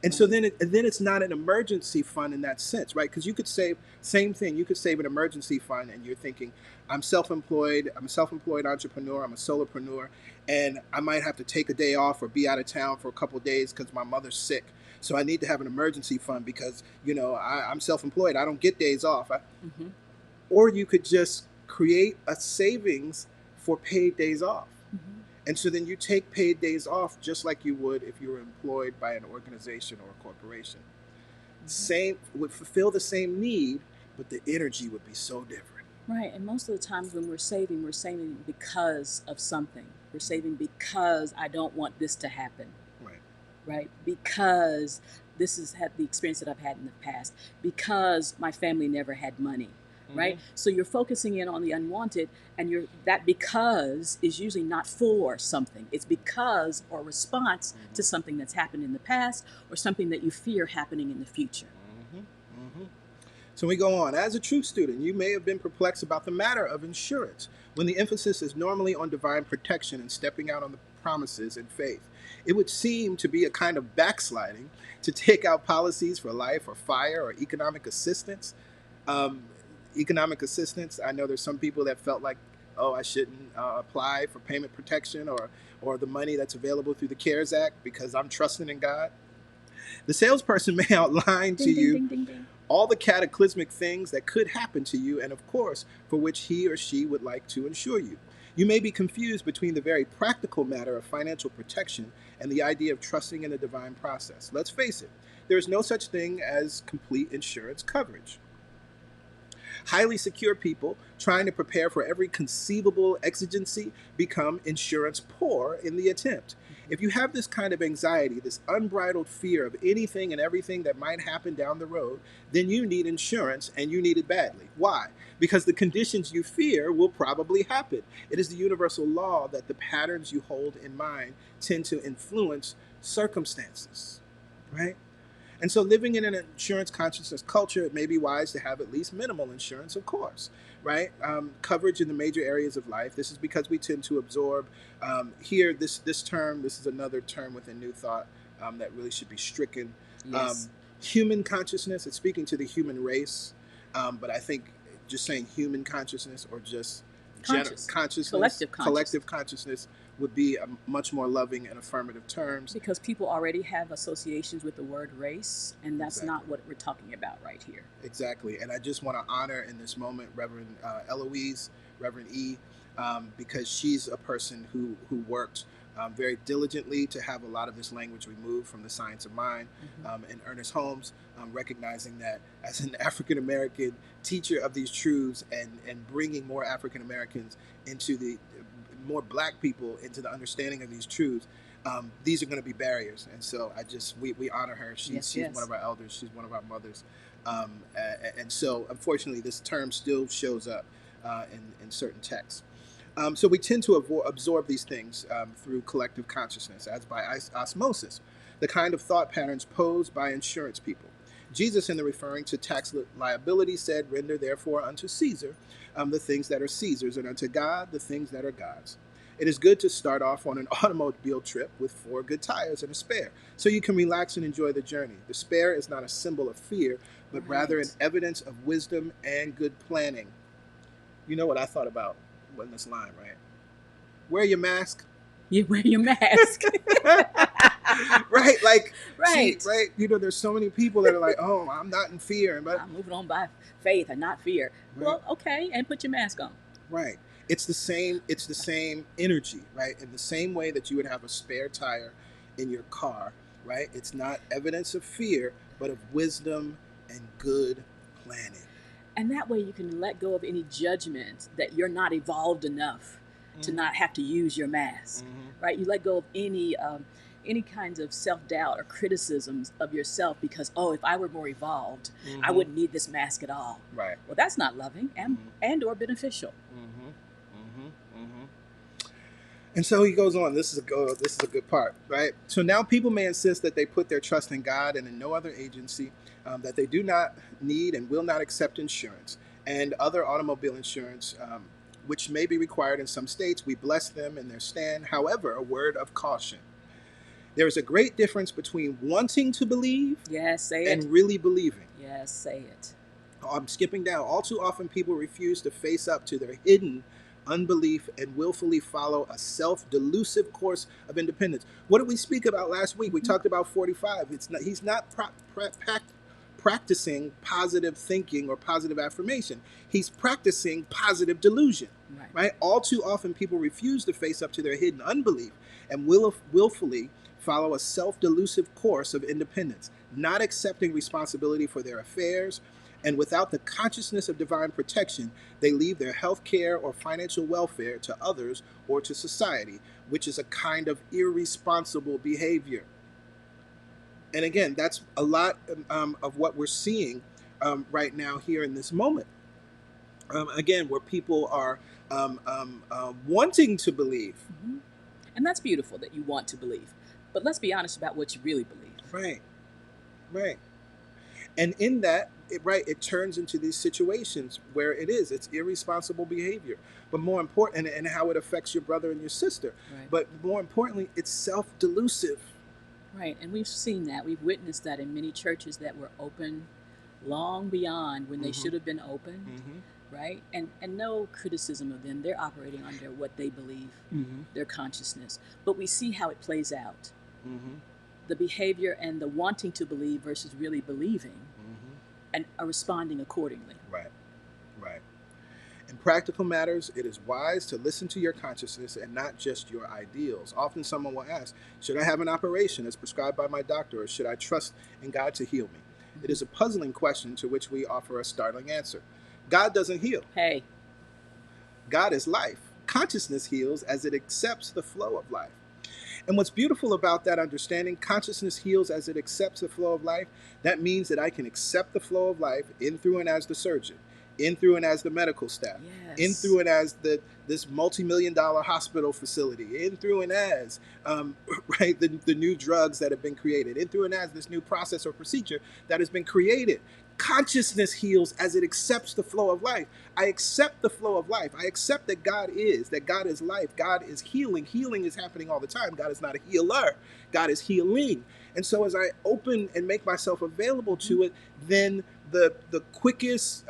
And so then it's not an emergency fund in that sense, right? Because you could save, same thing, you could save an emergency fund and you're thinking, I'm self-employed, I'm a self-employed entrepreneur, I'm a solopreneur, and I might have to take a day off or be out of town for a couple of days because my mother's sick. So I need to have an emergency fund because, I'm self-employed, I don't get days off. Mm-hmm. Or you could just create a savings for paid days off. Mm-hmm. And so then you take paid days off just like you would if you were employed by an organization or a corporation. Mm-hmm. Same, would fulfill the same need, but the energy would be so different. Right. And most of the times when we're saving because of something. We're saving because I don't want this to happen. Right. Because this is the experience that I've had in the past. Because my family never had money. Right? Mm-hmm. So you're focusing in on the unwanted, and that because is usually not for something. It's because or response mm-hmm. to something that's happened in the past or something that you fear happening in the future. Mm-hmm. Mm-hmm. So we go on. As a true student, you may have been perplexed about the matter of insurance, when the emphasis is normally on divine protection and stepping out on the promises in faith. It would seem to be a kind of backsliding to take out policies for life or fire or economic assistance. Economic assistance. I know there's some people that felt like, I shouldn't apply for payment protection or the money that's available through the CARES Act because I'm trusting in God. The salesperson may outline to you all the cataclysmic things that could happen to you and, of course, for which he or she would like to insure you. You may be confused between the very practical matter of financial protection and the idea of trusting in the divine process. Let's face it, there is no such thing as complete insurance coverage. Highly secure people trying to prepare for every conceivable exigency become insurance poor in the attempt. If you have this kind of anxiety, this unbridled fear of anything and everything that might happen down the road, then you need insurance, and you need it badly. Why? Because the conditions you fear will probably happen. It is the universal law that the patterns you hold in mind tend to influence circumstances, right? And so living in an insurance consciousness culture, it may be wise to have at least minimal insurance, of course, right? Coverage in the major areas of life. This is because we tend to absorb here, this term, this is another term within New Thought that really should be stricken. Yes. Human consciousness, it's speaking to the human race. But I think just saying human consciousness or just consciousness, collective consciousness would be a much more loving and affirmative terms. Because people already have associations with the word race, and that's not what we're talking about right here. Exactly. And I just want to honor in this moment Reverend Eloise, Reverend E, because she's a person who worked very diligently to have a lot of this language removed from the Science of Mind, and Ernest Holmes, recognizing that as an African-American teacher of these truths and bringing more African-Americans into more Black people into the understanding of these truths, these are going to be barriers. And so we honor her. She's one of our elders. She's one of our mothers. And so unfortunately, this term still shows up in certain texts. So we tend to absorb these things through collective consciousness, as by osmosis, the kind of thought patterns posed by insurance people. Jesus, in the referring to tax liability, said, "Render therefore unto Caesar the things that are Caesar's, and unto God the things that are God's." It is good to start off on an automobile trip with 4 good tires and a spare, so you can relax and enjoy the journey. The spare is not a symbol of fear, but rather an evidence of wisdom and good planning. You know what I thought about in this line, right? Wear your mask. You wear your mask. Right, like, right. See, right. There's so many people that are like, "Oh, I'm not in fear," but I'm moving on by faith and not fear. Right. Well, okay, and put your mask on. Right. It's the same energy, right? In the same way that you would have a spare tire in your car, right? It's not evidence of fear, but of wisdom and good planning. And that way you can let go of any judgment that you're not evolved enough to not have to use your mask, right? You let go of any kinds of self-doubt or criticisms of yourself because, oh, if I were more evolved, I wouldn't need this mask at all. Right. Well, that's not loving and or beneficial. And so he goes on. This is a good part, right? So now people may insist that they put their trust in God and in no other agency, that they do not need and will not accept insurance and other automobile insurance, which may be required in some states. We bless them in their stand. However, a word of caution. There is a great difference between wanting to believe and really believing. Yes, say it. I'm skipping down. All too often people refuse to face up to their hidden unbelief and willfully follow a self-delusive course of independence. What did we speak about last week? We talked about 45. He's not practicing positive thinking or positive affirmation. He's practicing positive delusion, right? All too often people refuse to face up to their hidden unbelief and willfully follow a self-delusive course of independence, not accepting responsibility for their affairs. And without the consciousness of divine protection, they leave their health care or financial welfare to others or to society, which is a kind of irresponsible behavior. And again, that's a lot of what we're seeing right now here in this moment. Again, where people are wanting to believe. And that's beautiful that you want to believe. But let's be honest about what you really believe. Right. And in that, it turns into these situations where it's irresponsible behavior. But more important, and how it affects your brother and your sister. Right. But more importantly, it's self-delusive. Right, and we've seen that. We've witnessed that in many churches that were open long beyond when they should have been opened. Right? And no criticism of them. They're operating under what they believe, their consciousness. But we see how it plays out. The behavior and the wanting to believe versus really believing and are responding accordingly. Right. In practical matters, it is wise to listen to your consciousness and not just your ideals. Often someone will ask, should I have an operation as prescribed by my doctor, or should I trust in God to heal me? It is a puzzling question to which we offer a startling answer. God doesn't heal. Hey. God is life. Consciousness heals as it accepts the flow of life. And what's beautiful about that understanding, consciousness heals as it accepts the flow of life. That means that I can accept the flow of life in, through, and as the surgeon, in, through, and as the medical staff, in, through, and as this multi-million-dollar hospital facility, in, through, and as the new drugs that have been created, in, through, and as this new process or procedure that has been created. Consciousness heals as it accepts the flow of life. I accept the flow of life. I accept that God is life. God is healing. Healing is happening all the time. God is not a healer. God is healing. And so as I open and make myself available to it, then the quickest,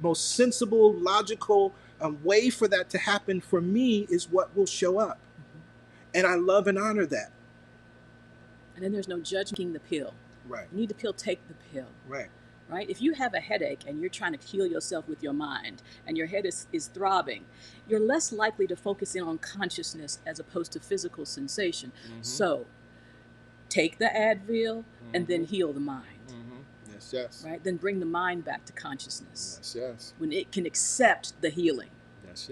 most sensible, logical way for that to happen for me is what will show up. And I love and honor that. And then there's no judging the pill. Right. You need the pill, take the pill. Right. If you have a headache and you're trying to heal yourself with your mind and your head is throbbing, you're less likely to focus in on consciousness as opposed to physical sensation. So take the Advil and then heal the mind. Yes. Right? Then bring the mind back to consciousness. Yes. When it can accept the healing. Yes.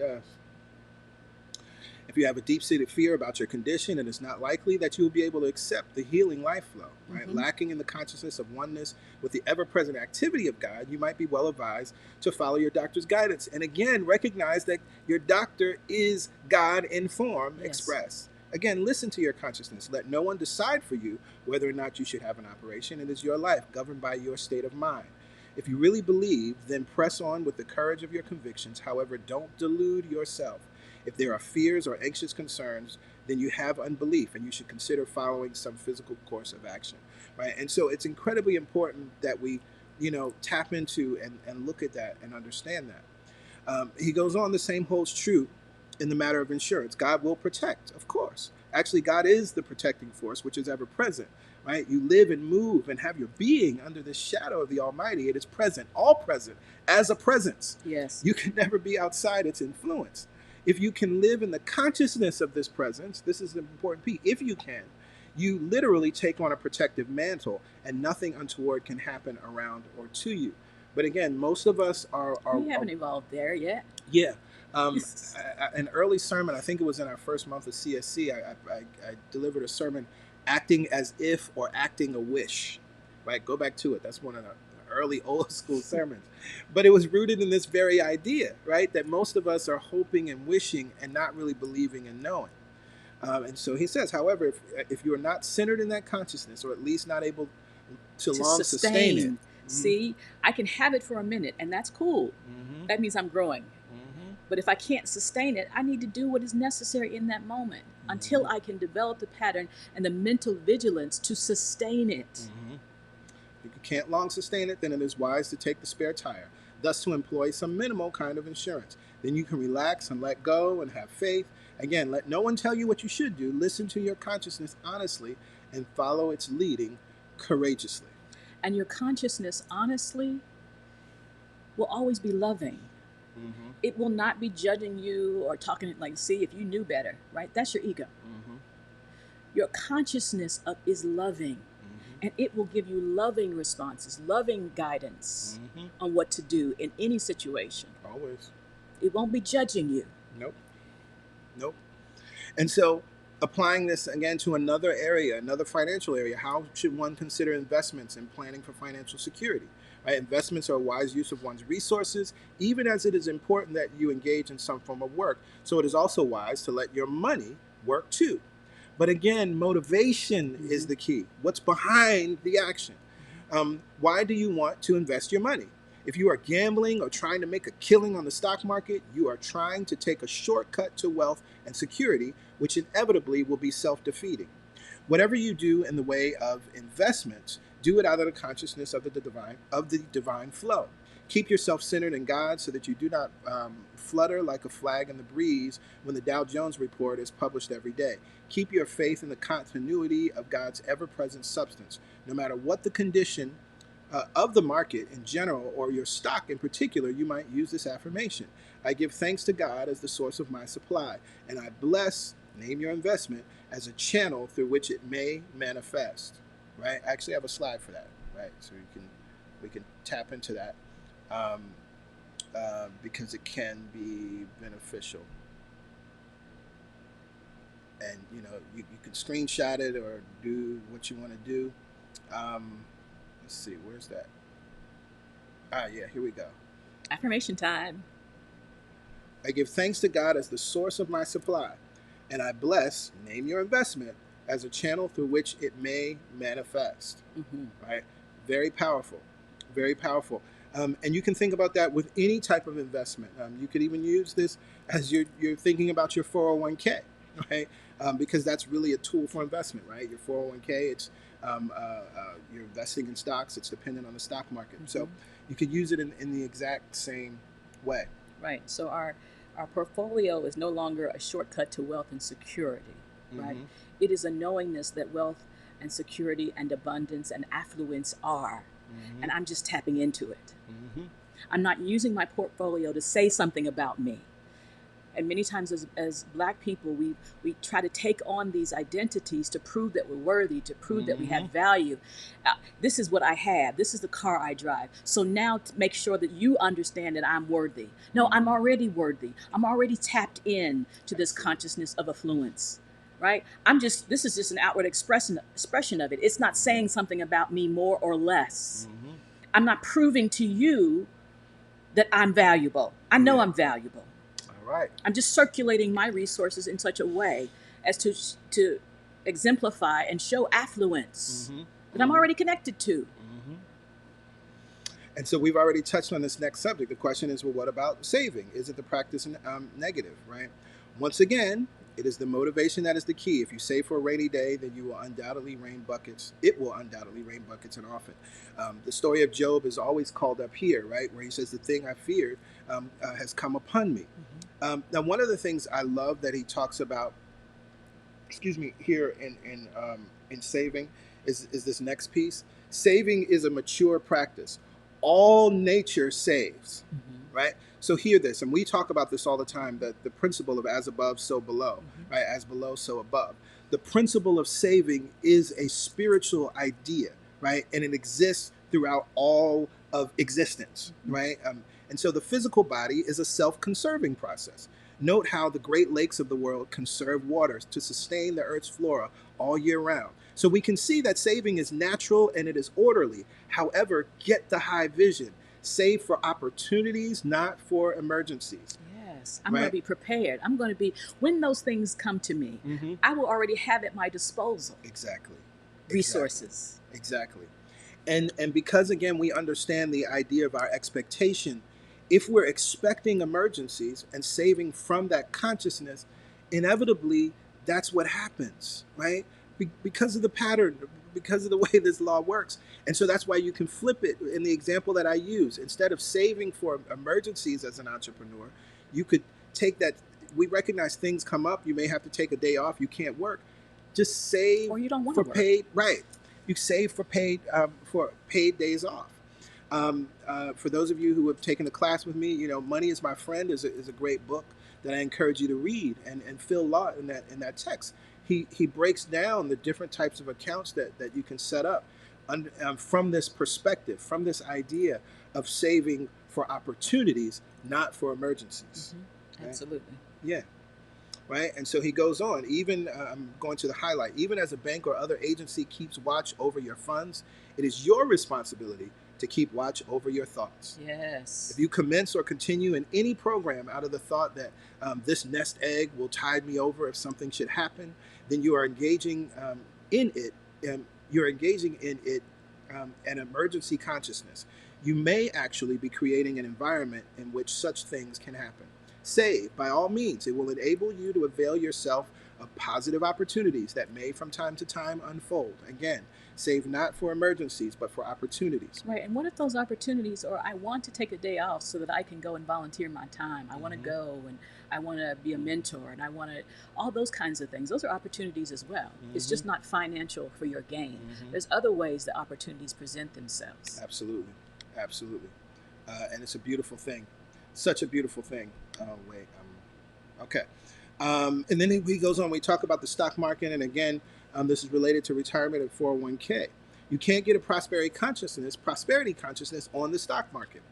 If you have a deep-seated fear about your condition, it is not likely that you will be able to accept the healing life flow, right? Lacking in the consciousness of oneness with the ever-present activity of God, you might be well advised to follow your doctor's guidance. And again, recognize that your doctor is God in form express. Again, listen to your consciousness. Let no one decide for you whether or not you should have an operation. It is your life, governed by your state of mind. If you really believe, then press on with the courage of your convictions. However, don't delude yourself. If there are fears or anxious concerns, then you have unbelief, and you should consider following some physical course of action, right? And so it's incredibly important that we, tap into and look at that and understand that. He goes on, the same holds true in the matter of insurance. God will protect, of course. Actually, God is the protecting force, which is ever present, right? You live and move and have your being under the shadow of the Almighty. It is present, all present, as a presence. Yes. You can never be outside its influence. If you can live in the consciousness of this presence, this is an important piece. If you can, you literally take on a protective mantle and nothing untoward can happen around or to you. But again, most of us We haven't evolved there yet. yeah. An early sermon, I think it was in our first month of CSC, I delivered a sermon, acting as if or acting a wish, right? Go back to it. That's one of the early old school sermons. But it was rooted in this very idea, right? That most of us are hoping and wishing and not really believing and knowing. And so he says, however, if you are not centered in that consciousness, or at least not able to long sustain it. See, I can have it for a minute, and that's cool. Mm-hmm. That means I'm growing. Mm-hmm. But if I can't sustain it, I need to do what is necessary in that moment until I can develop the pattern and the mental vigilance to sustain it. Mm-hmm. If you can't long sustain it, then it is wise to take the spare tire, thus to employ some minimal kind of insurance. Then you can relax and let go and have faith. Again, let no one tell you what you should do. Listen to your consciousness honestly and follow its leading courageously. And your consciousness, honestly, will always be loving. Mm-hmm. It will not be judging you or talking like, see, if you knew better, right? That's your ego. Mm-hmm. Your consciousness is loving, and it will give you loving responses, loving guidance on what to do in any situation. Always. It won't be judging you. Nope. Nope. And so, applying this again to another area, another financial area, how should one consider investments and planning for financial security? Right? Investments are a wise use of one's resources, even as it is important that you engage in some form of work. So it is also wise to let your money work too. But again, motivation is the key. What's behind the action? Why do you want to invest your money? If you are gambling or trying to make a killing on the stock market, you are trying to take a shortcut to wealth and security, which inevitably will be self-defeating. Whatever you do in the way of investments, do it out of the consciousness of the divine flow. Keep yourself centered in God so that you do not flutter like a flag in the breeze when the Dow Jones report is published every day. Keep your faith in the continuity of God's ever-present substance. No matter what the condition of the market in general, or your stock in particular, you might use this affirmation. I give thanks to God as the source of my supply, and I bless, name your investment, as a channel through which it may manifest. Right? I actually have a slide for that, right? So we can tap into that because it can be beneficial. And you know, you can screenshot it or do what you want to do. Let's see, where's that? Yeah, here we go. Affirmation time. I give thanks to God as the source of my supply, and I bless, name your investment, as a channel through which it may manifest. Right? Very powerful. Very powerful. And you can think about that with any type of investment. You could even use this as you're thinking about your 401k, right? Because that's really a tool for investment, right? Your 401k, it's you're investing in stocks. It's dependent on the stock market. So you could use it in the exact same way. Right. So our portfolio is no longer a shortcut to wealth and security, right? It is a knowingness that wealth and security and abundance and affluence are. And I'm just tapping into it. I'm not using my portfolio to say something about me. And many times as Black people, we try to take on these identities to prove that we're worthy, to prove that we have value. This is what I have. This is the car I drive. So now to make sure that you understand that I'm worthy. No, I'm already worthy. I'm already tapped in to this consciousness of affluence, right? This is just an outward expression of it. It's not saying something about me more or less. I'm not proving to you that I'm valuable. I know I'm valuable. Right. I'm just circulating my resources in such a way as to exemplify and show affluence that I'm already connected to. And so we've already touched on this next subject. The question is, well, what about saving? Is it the practice negative, right? Once again, it is the motivation that is the key. If you save for a rainy day, then you will undoubtedly rain buckets. It will undoubtedly rain buckets and often. The story of Job is always called up here, right? Where he says, the thing I feared has come upon me. Now, one of the things I love that he talks about, here in saving is this next piece. Saving is a mature practice. All nature saves, right? So hear this, and we talk about this all the time, that the principle of as above, so below, right? As below, so above. The principle of saving is a spiritual idea, right? And it exists throughout all of existence, right? And so the physical body is a self-conserving process. Note how the Great Lakes of the world conserve waters to sustain the Earth's flora all year round. So we can see that saving is natural and it is orderly. However, get the high vision. Save for opportunities, not for emergencies. Yes, I'm going to be prepared. I'm going to be, when those things come to me, I will already have at my disposal. Exactly. Resources. Exactly. And because, again, we understand the idea of our expectation, if we're expecting emergencies and saving from that consciousness, inevitably, that's what happens, right? Because of the pattern, because of the way this law works. And so that's why you can flip it in the example that I use. Instead of saving for emergencies as an entrepreneur, you could take that. We recognize things come up. You may have to take a day off. You can't work. Just save or you don't want for to work. paid, right. You save for paid days off. For those of you who have taken a class with me, you know, Money is My Friend is a great book that I encourage you to read, and Phil Law in that text. He breaks down the different types of accounts that you can set up from this perspective, from this idea of saving for opportunities, not for emergencies. Right? Absolutely. Yeah. Right. And so he goes on, even I'm going to the highlight, even as a bank or other agency keeps watch over your funds, it is your responsibility to keep watch over your thoughts. Yes. If you commence or continue in any program out of the thought that this nest egg will tide me over if something should happen, then you are engaging in it. You're engaging in it an emergency consciousness. You may actually be creating an environment in which such things can happen. Save, by all means. It will enable you to avail yourself of positive opportunities that may from time to time unfold. Again, save not for emergencies, but for opportunities. Right. And what if those opportunities are, I want to take a day off so that I can go and volunteer my time. I want to go and I want to be a mentor and I want to, all those kinds of things. Those are opportunities as well. It's just not financial for your gain. There's other ways that opportunities present themselves. Absolutely. Absolutely. And it's a beautiful thing. Such a beautiful thing. Oh, wait. Okay. And then he goes on. We talk about the stock market. And again, this is related to retirement and 401k. You can't get a prosperity consciousness on the stock market.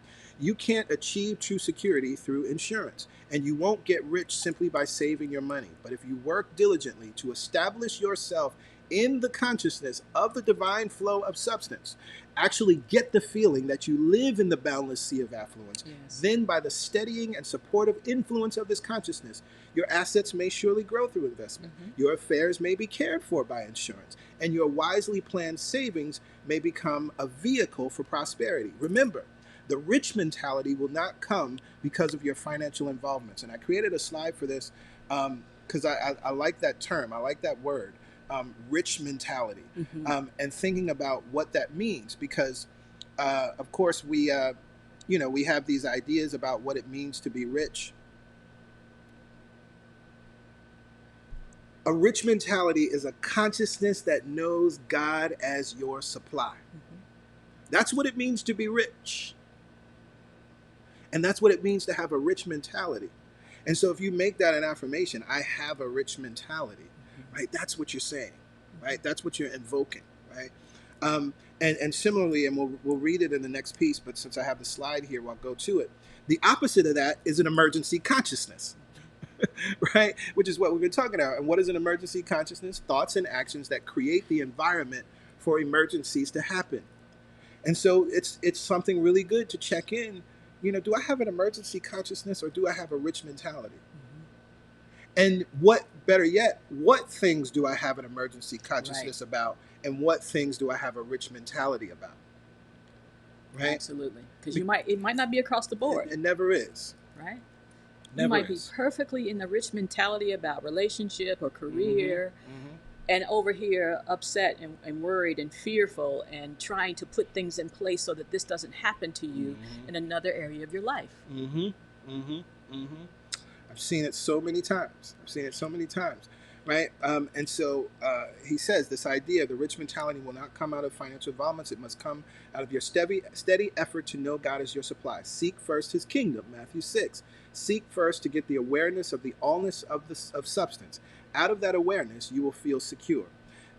You can't achieve true security through insurance. And you won't get rich simply by saving your money. But if you work diligently to establish yourself in the consciousness of the divine flow of substance, actually get the feeling that you live in the boundless sea of affluence, then by the steadying and supportive influence of this consciousness, your assets may surely grow through investment. Your affairs may be cared for by insurance, and your wisely planned savings may become a vehicle for prosperity. Remember, the rich mentality will not come because of your financial involvements. And I created a slide for this because I like that term. I like that word. Rich mentality, and thinking about what that means, because of course we have these ideas about what it means to be rich. A rich mentality is a consciousness that knows God as your supply. That's what it means to be rich, and that's what it means to have a rich mentality. And so if you make that an affirmation, I have a rich mentality, right? That's what you're saying, right? That's what you're invoking, right? And similarly, and we'll read it in the next piece, but since I have the slide here, I'll go to it. The opposite of that is an emergency consciousness, right? Which is what we've been talking about. And what is an emergency consciousness? Thoughts and actions that create the environment for emergencies to happen. And so it's something really good to check in. You know, do I have an emergency consciousness or do I have a rich mentality? And what, better yet, what things do I have an emergency consciousness about, and what things do I have a rich mentality about? Right? Absolutely. Because it might not be across the board. It never is. Right? Never you might is. be perfectly in the rich mentality about relationship or career, and over here upset and worried and fearful and trying to put things in place so that this doesn't happen to you in another area of your life. I've seen it so many times. Right? And so he says this idea of the rich mentality will not come out of financial involvements. It must come out of your steady effort to know God as your supply. Seek first his kingdom, Matthew 6. Seek first to get the awareness of the allness of substance. Out of that awareness, you will feel secure.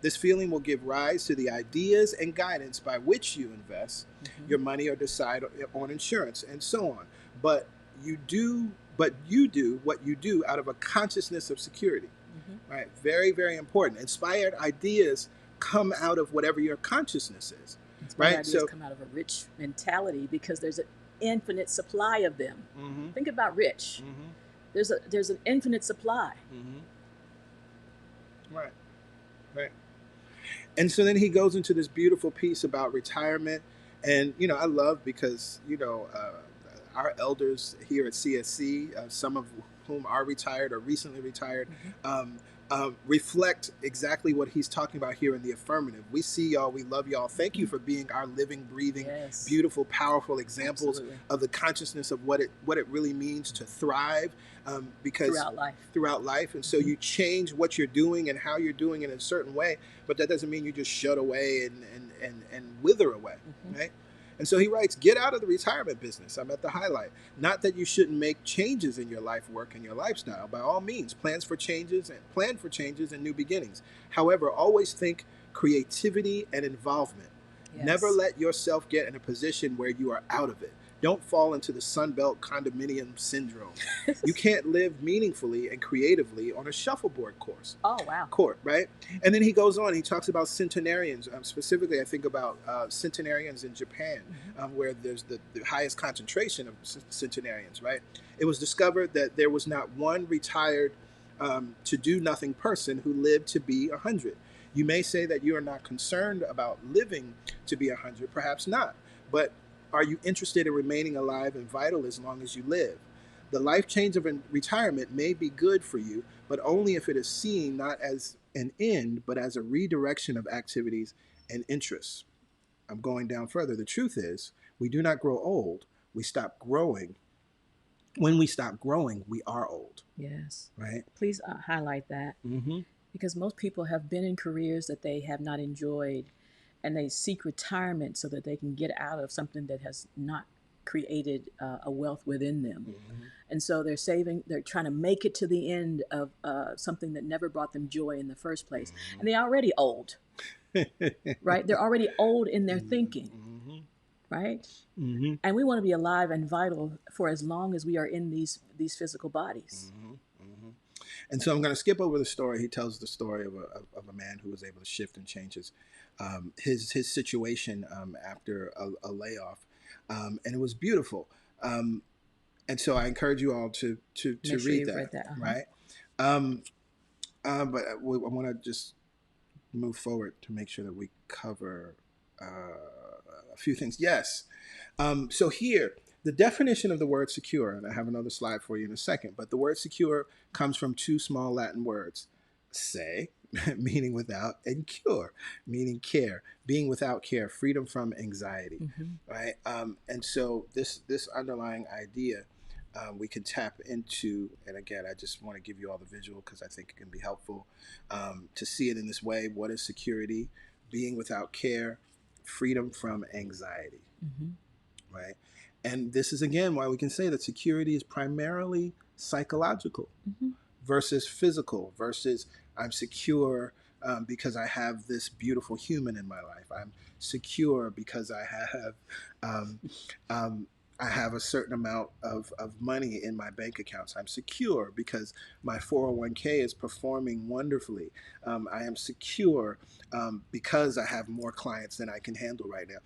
This feeling will give rise to the ideas and guidance by which you invest your money or decide on insurance and so on. But you do what you do out of a consciousness of security. Right? Very, very important. Inspired ideas come out of whatever your consciousness is. Inspired Right? ideas come out of a rich mentality because there's an infinite supply of them. Think about rich. There's an infinite supply. Right. Right. And so then he goes into this beautiful piece about retirement. And, you know, I love because, you know, our elders here at CSC, some of whom are retired or recently retired, reflect exactly what he's talking about here in the affirmative. We see y'all, we love y'all. Thank you for being our living, breathing, beautiful, powerful examples of the consciousness of what it really means to thrive, because throughout life. And so you change what you're doing and how you're doing it in a certain way, but that doesn't mean you just shut away and wither away, right? And so he writes, get out of the retirement business. I'm at the highlight. Not that you shouldn't make changes in your life, work, and your lifestyle. By all means, plan for changes and new beginnings. However, always think creativity and involvement. Never let yourself get in a position where you are out of it. Don't fall into the Sunbelt condominium syndrome. You can't live meaningfully and creatively on a shuffleboard course. Court, right? And then he goes on, he talks about centenarians. Specifically, I think about centenarians in Japan, where there's the highest concentration of centenarians, right? It was discovered that there was not one retired to-do-nothing person who lived to be 100. You may say that you are not concerned about living to be 100, perhaps not, but are you interested in remaining alive and vital as long as you live? The life change of retirement may be good for you, but only if it is seen not as an end, but as a redirection of activities and interests. I'm going down further. The truth is, we do not grow old. We stop growing. When we stop growing, we are old. Yes. Right? Please highlight that. Because most people have been in careers that they have not enjoyed, and they seek retirement so that they can get out of something that has not created a wealth within them. And so they're trying to make it to the end of something that never brought them joy in the first place. And they're already old, right? They're already old in their thinking, right? And we want to be alive and vital for as long as we are in these physical bodies. And so I'm going to skip over the story. He tells the story of a man who was able to shift and change his situation after a layoff, and it was beautiful. And so I encourage you all to read that. Right? But I want to just move forward to make sure that we cover a few things. Yes. So here, the definition of the word secure, and I have another slide for you in a second, but the word secure comes from two small Latin words, se, meaning without, and cure, meaning care, being without care, freedom from anxiety, right? And so this underlying idea we can tap into, and again, I just want to give you all the visual because I think it can be helpful to see it in this way. What is security? Being without care, freedom from anxiety, right? And this is, again, why we can say that security is primarily psychological versus physical, versus I'm secure because I have this beautiful human in my life. I'm secure because I have a certain amount of money in my bank accounts. I'm secure because my 401k is performing wonderfully. I am secure because I have more clients than I can handle right now.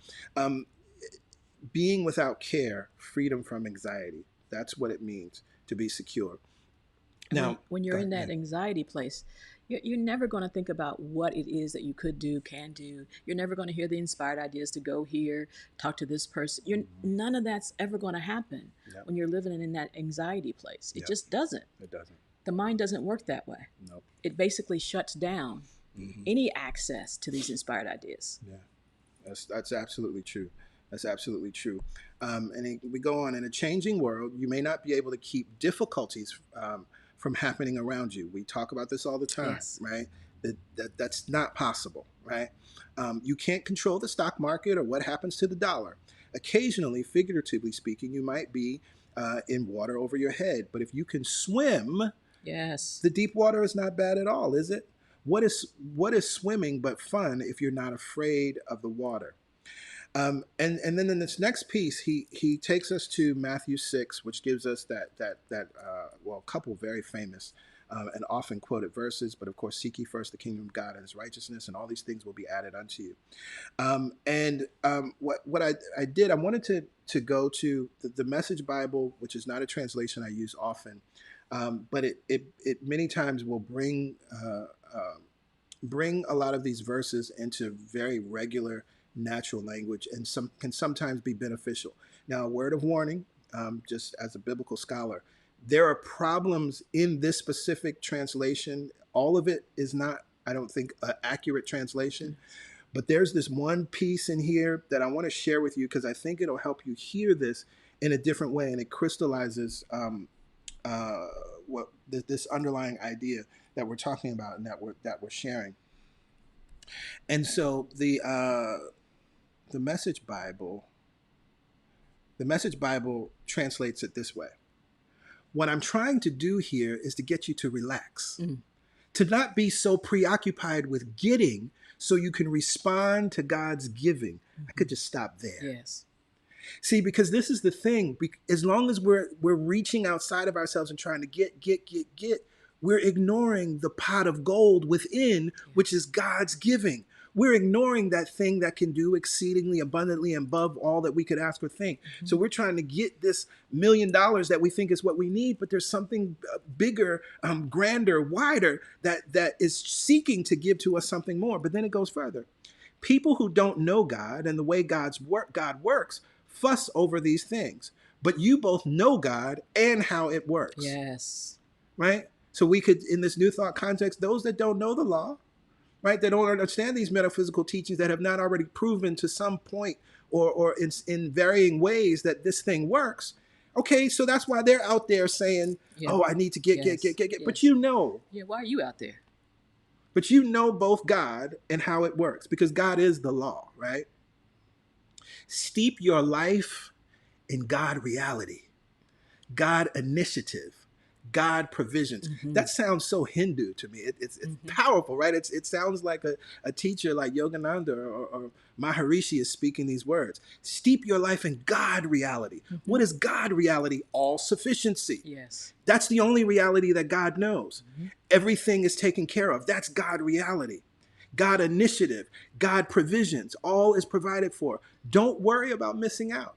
Being without care, freedom from anxiety. That's what it means to be secure. Now, when you're in that anxiety place, you're never going to think about what it is that you could do, can do. You're never going to hear the inspired ideas to go here, talk to this person. None of that's ever going to happen when you're living in that anxiety place. It just doesn't. It doesn't. The mind doesn't work that way. Nope. It basically shuts down any access to these inspired ideas. Yeah, that's absolutely true. That's absolutely true. And we go on, in a changing world, you may not be able to keep difficulties from happening around you. We talk about this all the time, right? That's not possible, right? You can't control the stock market or what happens to the dollar. Occasionally, figuratively speaking, you might be in water over your head. But if you can swim, the deep water is not bad at all, is it? what is swimming but fun if you're not afraid of the water? And then in this next piece, he takes us to Matthew 6, which gives us a couple very famous and often quoted verses. But of course, seek ye first the kingdom of God and His righteousness, and all these things will be added unto you. What I did, I wanted to go to the Message Bible, which is not a translation I use often, but it many times will bring a lot of these verses into very regular natural language, and can sometimes be beneficial. Now, a word of warning, just as a biblical scholar, there are problems in this specific translation. All of it is not, I don't think, an accurate translation, but there's this one piece in here that I want to share with you because I think it'll help you hear this in a different way, and it crystallizes this underlying idea that we're talking about and that we're sharing. And so the Message Bible translates it this way. What I'm trying to do here is to get you to relax, to not be so preoccupied with getting so you can respond to God's giving. I could just stop there. Yes. See, because this is the thing. As long as we're reaching outside of ourselves and trying to get, we're ignoring the pot of gold within, which is God's giving. We're ignoring that thing that can do exceedingly abundantly above all that we could ask or think. So we're trying to get this $1 million that we think is what we need, but there's something bigger, grander, wider that is seeking to give to us something more. But then it goes further. People who don't know God and the way God works fuss over these things. But you both know God and how it works. Yes. Right? So we could, in this New Thought context, those that don't know the law, right? They don't understand these metaphysical teachings that have not already proven to some point or in varying ways that this thing works. Okay, so that's why they're out there saying, oh, I need to get. But you know. Yeah, why are you out there? But you know both God and how it works because God is the law, right? Steep your life in God reality, God initiative, God provisions. That sounds so Hindu to me. It's powerful, right? It sounds like a teacher like Yogananda or Maharishi is speaking these words. Steep your life in God reality. What is God reality? All sufficiency. Yes. That's the only reality that God knows. Everything is taken care of. That's God reality. God initiative, God provisions, all is provided for. Don't worry about missing out.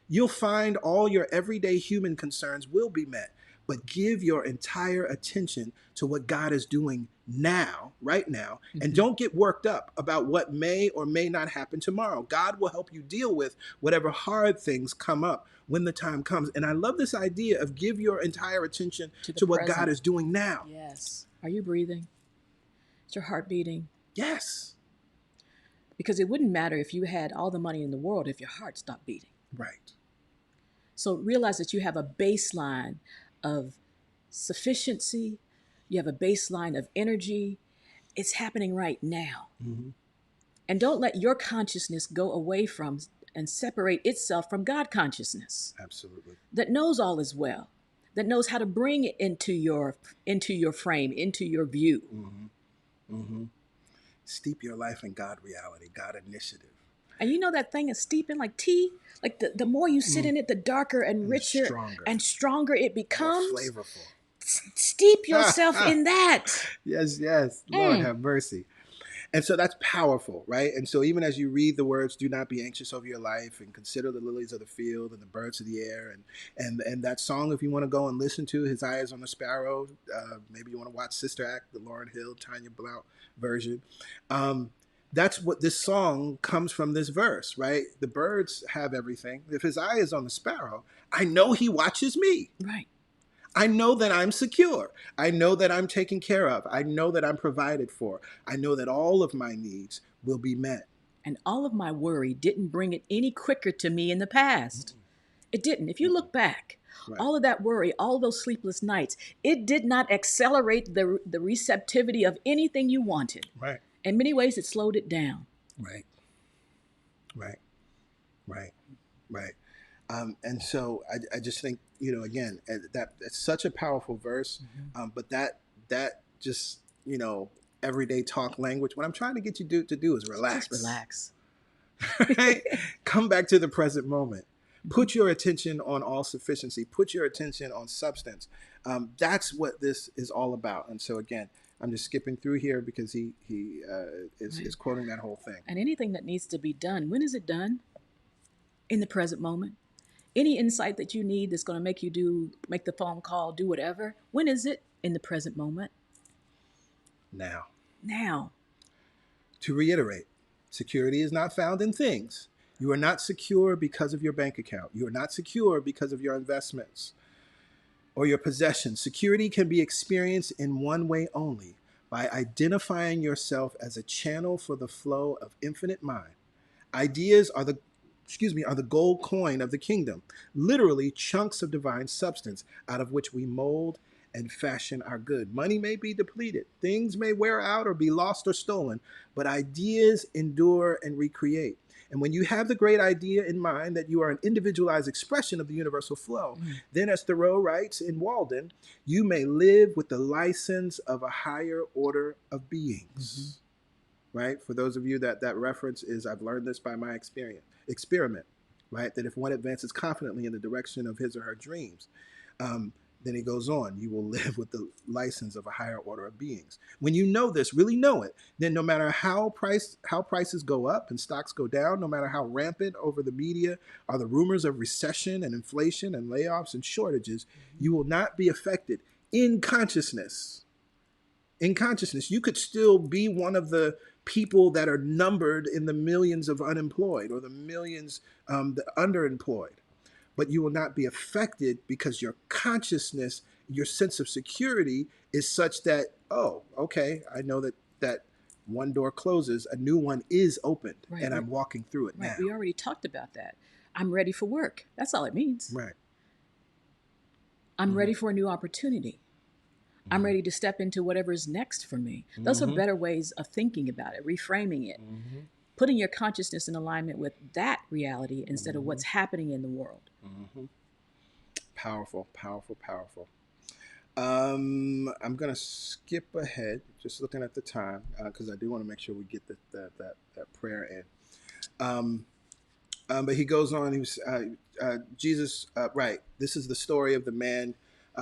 You'll find all your everyday human concerns will be met, but give your entire attention to what God is doing now, right now, and don't get worked up about what may or may not happen tomorrow. God will help you deal with whatever hard things come up when the time comes. And I love this idea of give your entire attention to what God is doing now. Yes. Are you breathing? Is your heart beating? Yes. Because it wouldn't matter if you had all the money in the world if your heart stopped beating. Right. So realize that you have a baseline of sufficiency. You have a baseline of energy. It's happening right now. And don't let your consciousness go away from and separate itself from God consciousness. Absolutely. That knows all is well. That knows how to bring it into your frame, into your view. Steep your life in God reality, God initiative. And you know that thing is steeping like tea? Like the more you sit in it, the darker and richer and stronger it becomes. More flavorful. Steep yourself in that. Yes. Lord have mercy. And so that's powerful, right? And so even as you read the words, do not be anxious over your life and consider the lilies of the field and the birds of the air. And that song, if you want to go and listen to, His Eye is on the Sparrow, maybe you want to watch Sister Act, the Lauryn Hill, Tanya Blount version. That's what this song comes from, this verse, right? The birds have everything. If His eye is on the sparrow, I know He watches me. Right. I know that I'm secure. I know that I'm taken care of. I know that I'm provided for. I know that all of my needs will be met. And all of my worry didn't bring it any quicker to me in the past. It didn't. If you look back, all of that worry, all those sleepless nights, it did not accelerate the receptivity of anything you wanted. Right. In many ways, it slowed it down. Right. And so I just think, again, that's such a powerful verse, but that just, everyday talk language. What I'm trying to get you to do is relax. Just relax. Right? Come back to the present moment. Put your attention on all sufficiency. Put your attention on substance. That's what this is all about. And so again, I'm just skipping through here because he is quoting that whole thing. And anything that needs to be done, when is it done? In the present moment. Any insight that you need that's going to make you make the phone call, do whatever, when is it? In the present moment. Now. To reiterate, security is not found in things. You are not secure because of your bank account. You are not secure because of your investments or your possessions. Security can be experienced in one way only, by identifying yourself as a channel for the flow of infinite mind. Ideas are the gold coin of the kingdom, literally chunks of divine substance out of which we mold and fashion our good. Money may be depleted, things may wear out or be lost or stolen, but ideas endure and recreate. And when you have the great idea in mind that you are an individualized expression of the universal flow, then as Thoreau writes in Walden, you may live with the license of a higher order of beings. Right? For those of you that reference is, I've learned this by my experiment, right? That if one advances confidently in the direction of his or her dreams, then he goes on, you will live with the license of a higher order of beings. When you know this, really know it, then no matter how prices go up and stocks go down, no matter how rampant over the media are the rumors of recession and inflation and layoffs and shortages, you will not be affected in consciousness. In consciousness, you could still be one of the people that are numbered in the millions of unemployed or the millions the underemployed. But you will not be affected because your consciousness, your sense of security is such that, oh, okay, I know that one door closes, a new one is opened, and I'm walking through it now. We already talked about that. I'm ready for work. That's all it means. Right. I'm ready for a new opportunity. I'm ready to step into whatever is next for me. Those are better ways of thinking about it, reframing it, putting your consciousness in alignment with that reality instead of what's happening in the world. Powerful, powerful, powerful. I'm going to skip ahead, just looking at the time, because I do want to make sure we get that prayer in. But he goes on, Jesus, right, this is the story of the man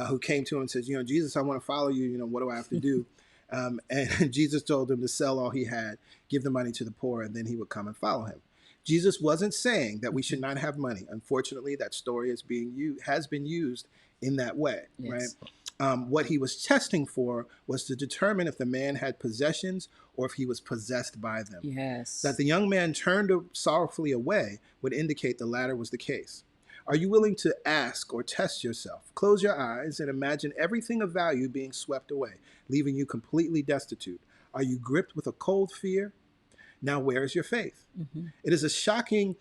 who came to him and says, Jesus, I want to follow you. What do I have to do? And Jesus told him to sell all he had, give the money to the poor, and then he would come and follow him. Jesus wasn't saying that we should not have money. Unfortunately, that story has been used in that way, right? What he was testing for was to determine if the man had possessions or if he was possessed by them. Yes. That the young man turned sorrowfully away would indicate the latter was the case. Are you willing to ask or test yourself? Close your eyes and imagine everything of value being swept away, leaving you completely destitute. Are you gripped with a cold fear? Now, where is your faith? It is a shocking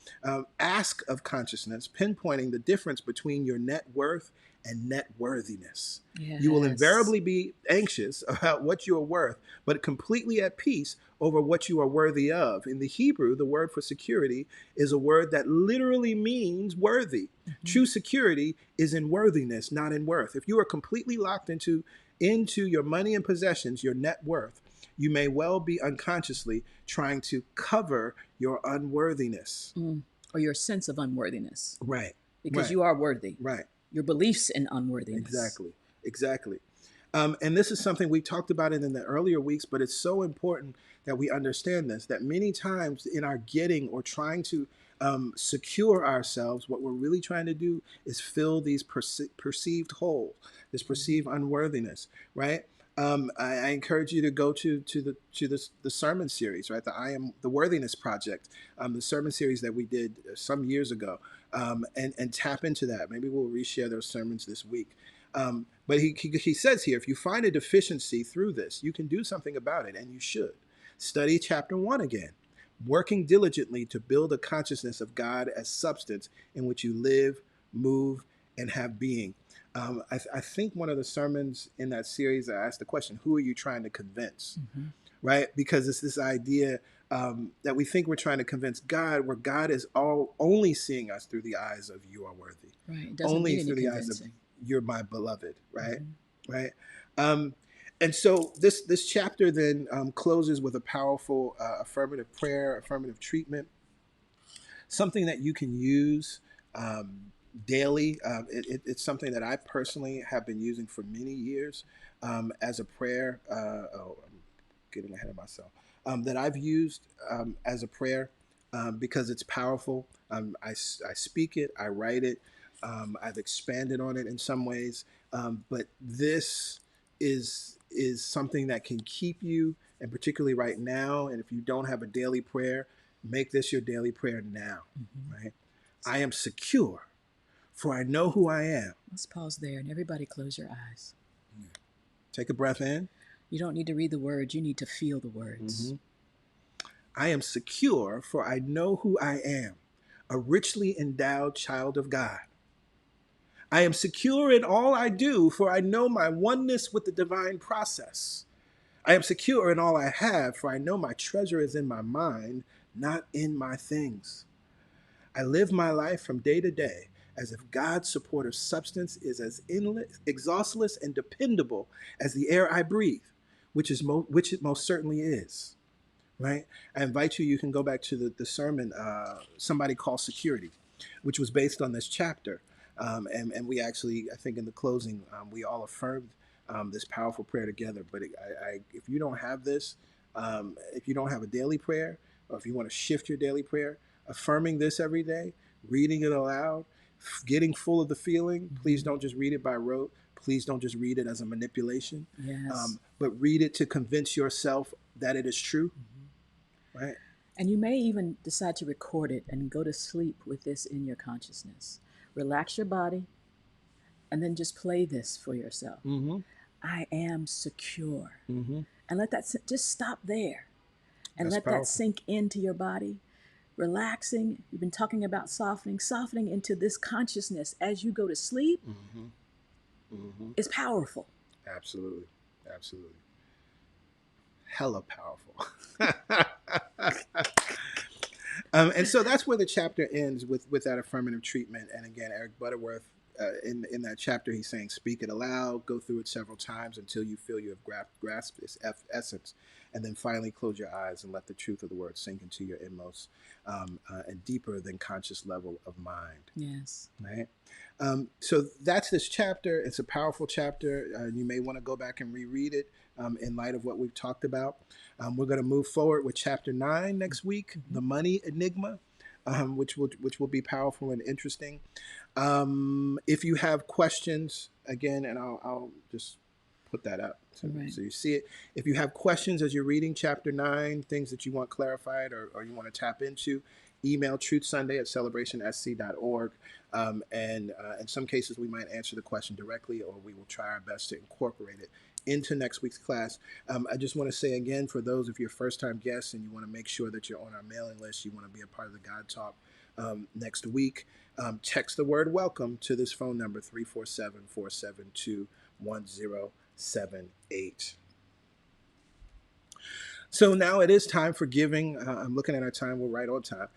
ask of consciousness, pinpointing the difference between your net worth and net worthiness. Yes. You will invariably be anxious about what you are worth, but completely at peace over what you are worthy of. In the Hebrew, the word for security is a word that literally means worthy. True security is in worthiness, not in worth. If you are completely locked into your money and possessions, your net worth, you may well be unconsciously trying to cover your unworthiness. Or your sense of unworthiness. Right. Because you are worthy. Right. Your beliefs in unworthiness. Exactly. And this is something we talked about it in the earlier weeks, but it's so important that we understand this, that many times in our getting or trying to secure ourselves, what we're really trying to do is fill these perceived holes, this perceived unworthiness, right? I encourage you to go to the sermon series, right? The Worthiness Project, the sermon series that we did some years ago, and tap into that. Maybe we'll reshare those sermons this week. But he says here, if you find a deficiency through this, you can do something about it, and you should. Study chapter 1 again, working diligently to build a consciousness of God as substance in which you live, move, and have being. I think one of the sermons in that series, I asked the question, who are you trying to convince? Right? Because it's this idea that we think we're trying to convince God, where God is only seeing us through the eyes of you are worthy. Right. It doesn't only need through any the eyes of you're my beloved, right? Right? And so this chapter then closes with a powerful affirmative prayer, affirmative treatment, something that you can use daily. It's something that I personally have been using for many years as a prayer. I'm getting ahead of myself. That I've used as a prayer because it's powerful. I speak it, I write it, I've expanded on it in some ways, but this is something that can keep you, and particularly right now. And if you don't have a daily prayer, make this your daily prayer now. Right? I am secure, for I know who I am. Let's pause there and everybody close your eyes. Take a breath in. You don't need to read the words, you need to feel the words. I am secure, for I know who I am, a richly endowed child of God. I am secure in all I do, for I know my oneness with the divine process. I am secure in all I have, for I know my treasure is in my mind, not in my things. I live my life from day to day as if God's supportive substance is as endless, exhaustless, and dependable as the air I breathe, which it most certainly is. Right? I invite you, you can go back to the sermon, Somebody Call Security, which was based on this chapter. And we actually, I think in the closing, we all affirmed this powerful prayer together. But if you don't have this, if you don't have a daily prayer, or if you want to shift your daily prayer, affirming this every day, reading it aloud, getting full of the feeling, please don't just read it by rote. Please don't just read it as a manipulation, Yes. but read it to convince yourself that it is true. Right. And you may even decide to record it and go to sleep with this in your consciousness. Relax your body and then just play this for yourself. I am secure. And let that just stop there and That's let powerful. that sink into your body. Relaxing. We've been talking about softening into this consciousness as you go to sleep is powerful. Absolutely. Absolutely. Hella powerful. And so that's where the chapter ends with that affirmative treatment. And again, Eric Butterworth, in that chapter, he's saying, speak it aloud, go through it several times until you feel you have grasped its essence. And then finally close your eyes and let the truth of the word sink into your inmost and deeper than conscious level of mind. Yes. Right? So that's this chapter. It's a powerful chapter. You may want to go back and reread it in light of what we've talked about. We're going to move forward with chapter 9 next week, the money enigma, which will be powerful and interesting. If you have questions, again, and I'll just put that up so you see it. If you have questions as you're reading chapter 9, things that you want clarified or you want to tap into, email truthsunday@celebrationsc.org. And in some cases, we might answer the question directly, or we will try our best to incorporate it into next week's class. I just want to say again, for those of your first-time guests and you want to make sure that you're on our mailing list, you want to be a part of the God Talk next week, text the word welcome to this phone number, 347-472-1078. So now it is time for giving. I'm looking at our time. We're right on time.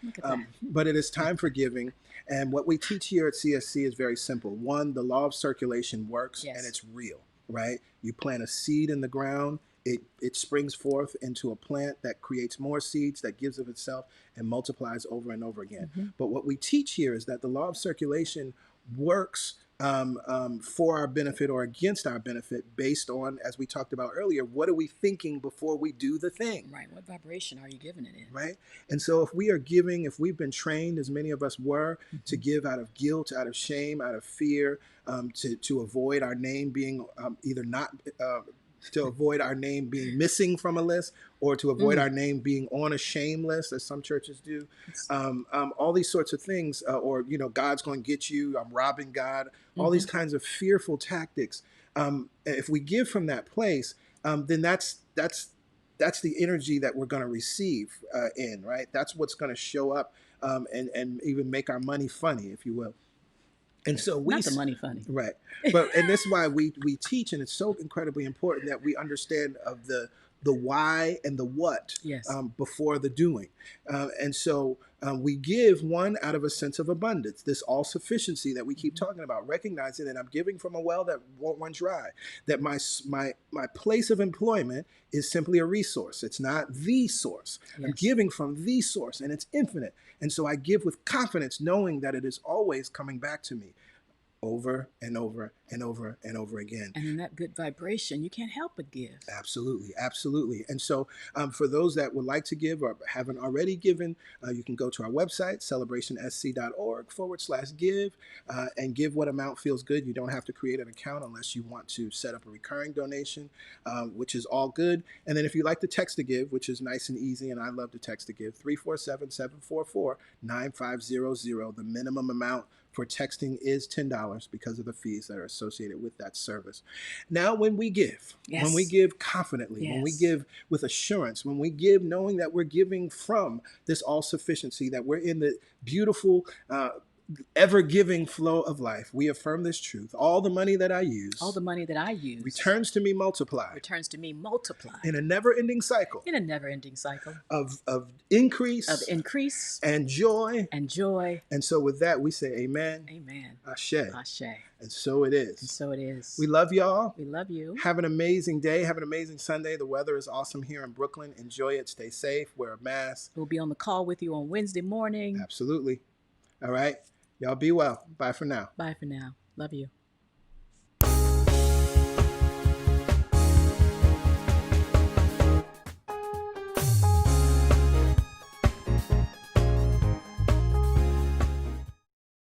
But it is time for giving. And what we teach here at CSC is very simple. One, the law of circulation works, and it's real, right? You plant a seed in the ground. It springs forth into a plant that creates more seeds, that gives of itself and multiplies over and over again. But what we teach here is that the law of circulation works for our benefit or against our benefit based on, as we talked about earlier, what are we thinking before we do the thing? Right. What vibration are you giving it in? Right. And so if we are giving, if we've been trained, as many of us were, to give out of guilt, out of shame, out of fear, to avoid our name being either not... to avoid our name being missing from a list, or to avoid our name being on a shame list, as some churches do. All these sorts of things, or, God's going to get you, I'm robbing God, all these kinds of fearful tactics. If we give from that place, then that's the energy that we're going to receive right? That's what's going to show up and even make our money funny, if you will. And so not the money funny, right? And this is why we teach, and it's so incredibly important that we understand of the the why and the what Yes. before the doing. And so we give one out of a sense of abundance, this all sufficiency that we keep talking about, recognizing that I'm giving from a well that won't run dry, that my place of employment is simply a resource. It's not the source. Yes. I'm giving from the source, and it's infinite. And so I give with confidence, knowing that it is always coming back to me over and over and over and over again. And in that good vibration, you can't help but give. Absolutely, absolutely. And so for those that would like to give or haven't already given, you can go to our website, celebrationsc.org/give, and give what amount feels good. You don't have to create an account unless you want to set up a recurring donation, which is all good. And then if you like to text to give, which is nice and easy, and I love to text to give, 347-744-9500. The minimum amount for texting is $10 because of the fees that are associated with that service. Now, when we give, when we give confidently, when we give with assurance, when we give knowing that we're giving from this all-sufficiency, that we're in the beautiful, ever-giving flow of life, we affirm this truth. All the money that I use, returns to me multiplied. In a never-ending cycle. Of increase. And joy. And so with that, we say amen. Amen. Ashe. And so it is. We love y'all. We love you. Have an amazing day. Have an amazing Sunday. The weather is awesome here in Brooklyn. Enjoy it. Stay safe. Wear a mask. We'll be on the call with you on Wednesday morning. Absolutely. All right. Y'all be well. Bye for now. Bye for now. Love you.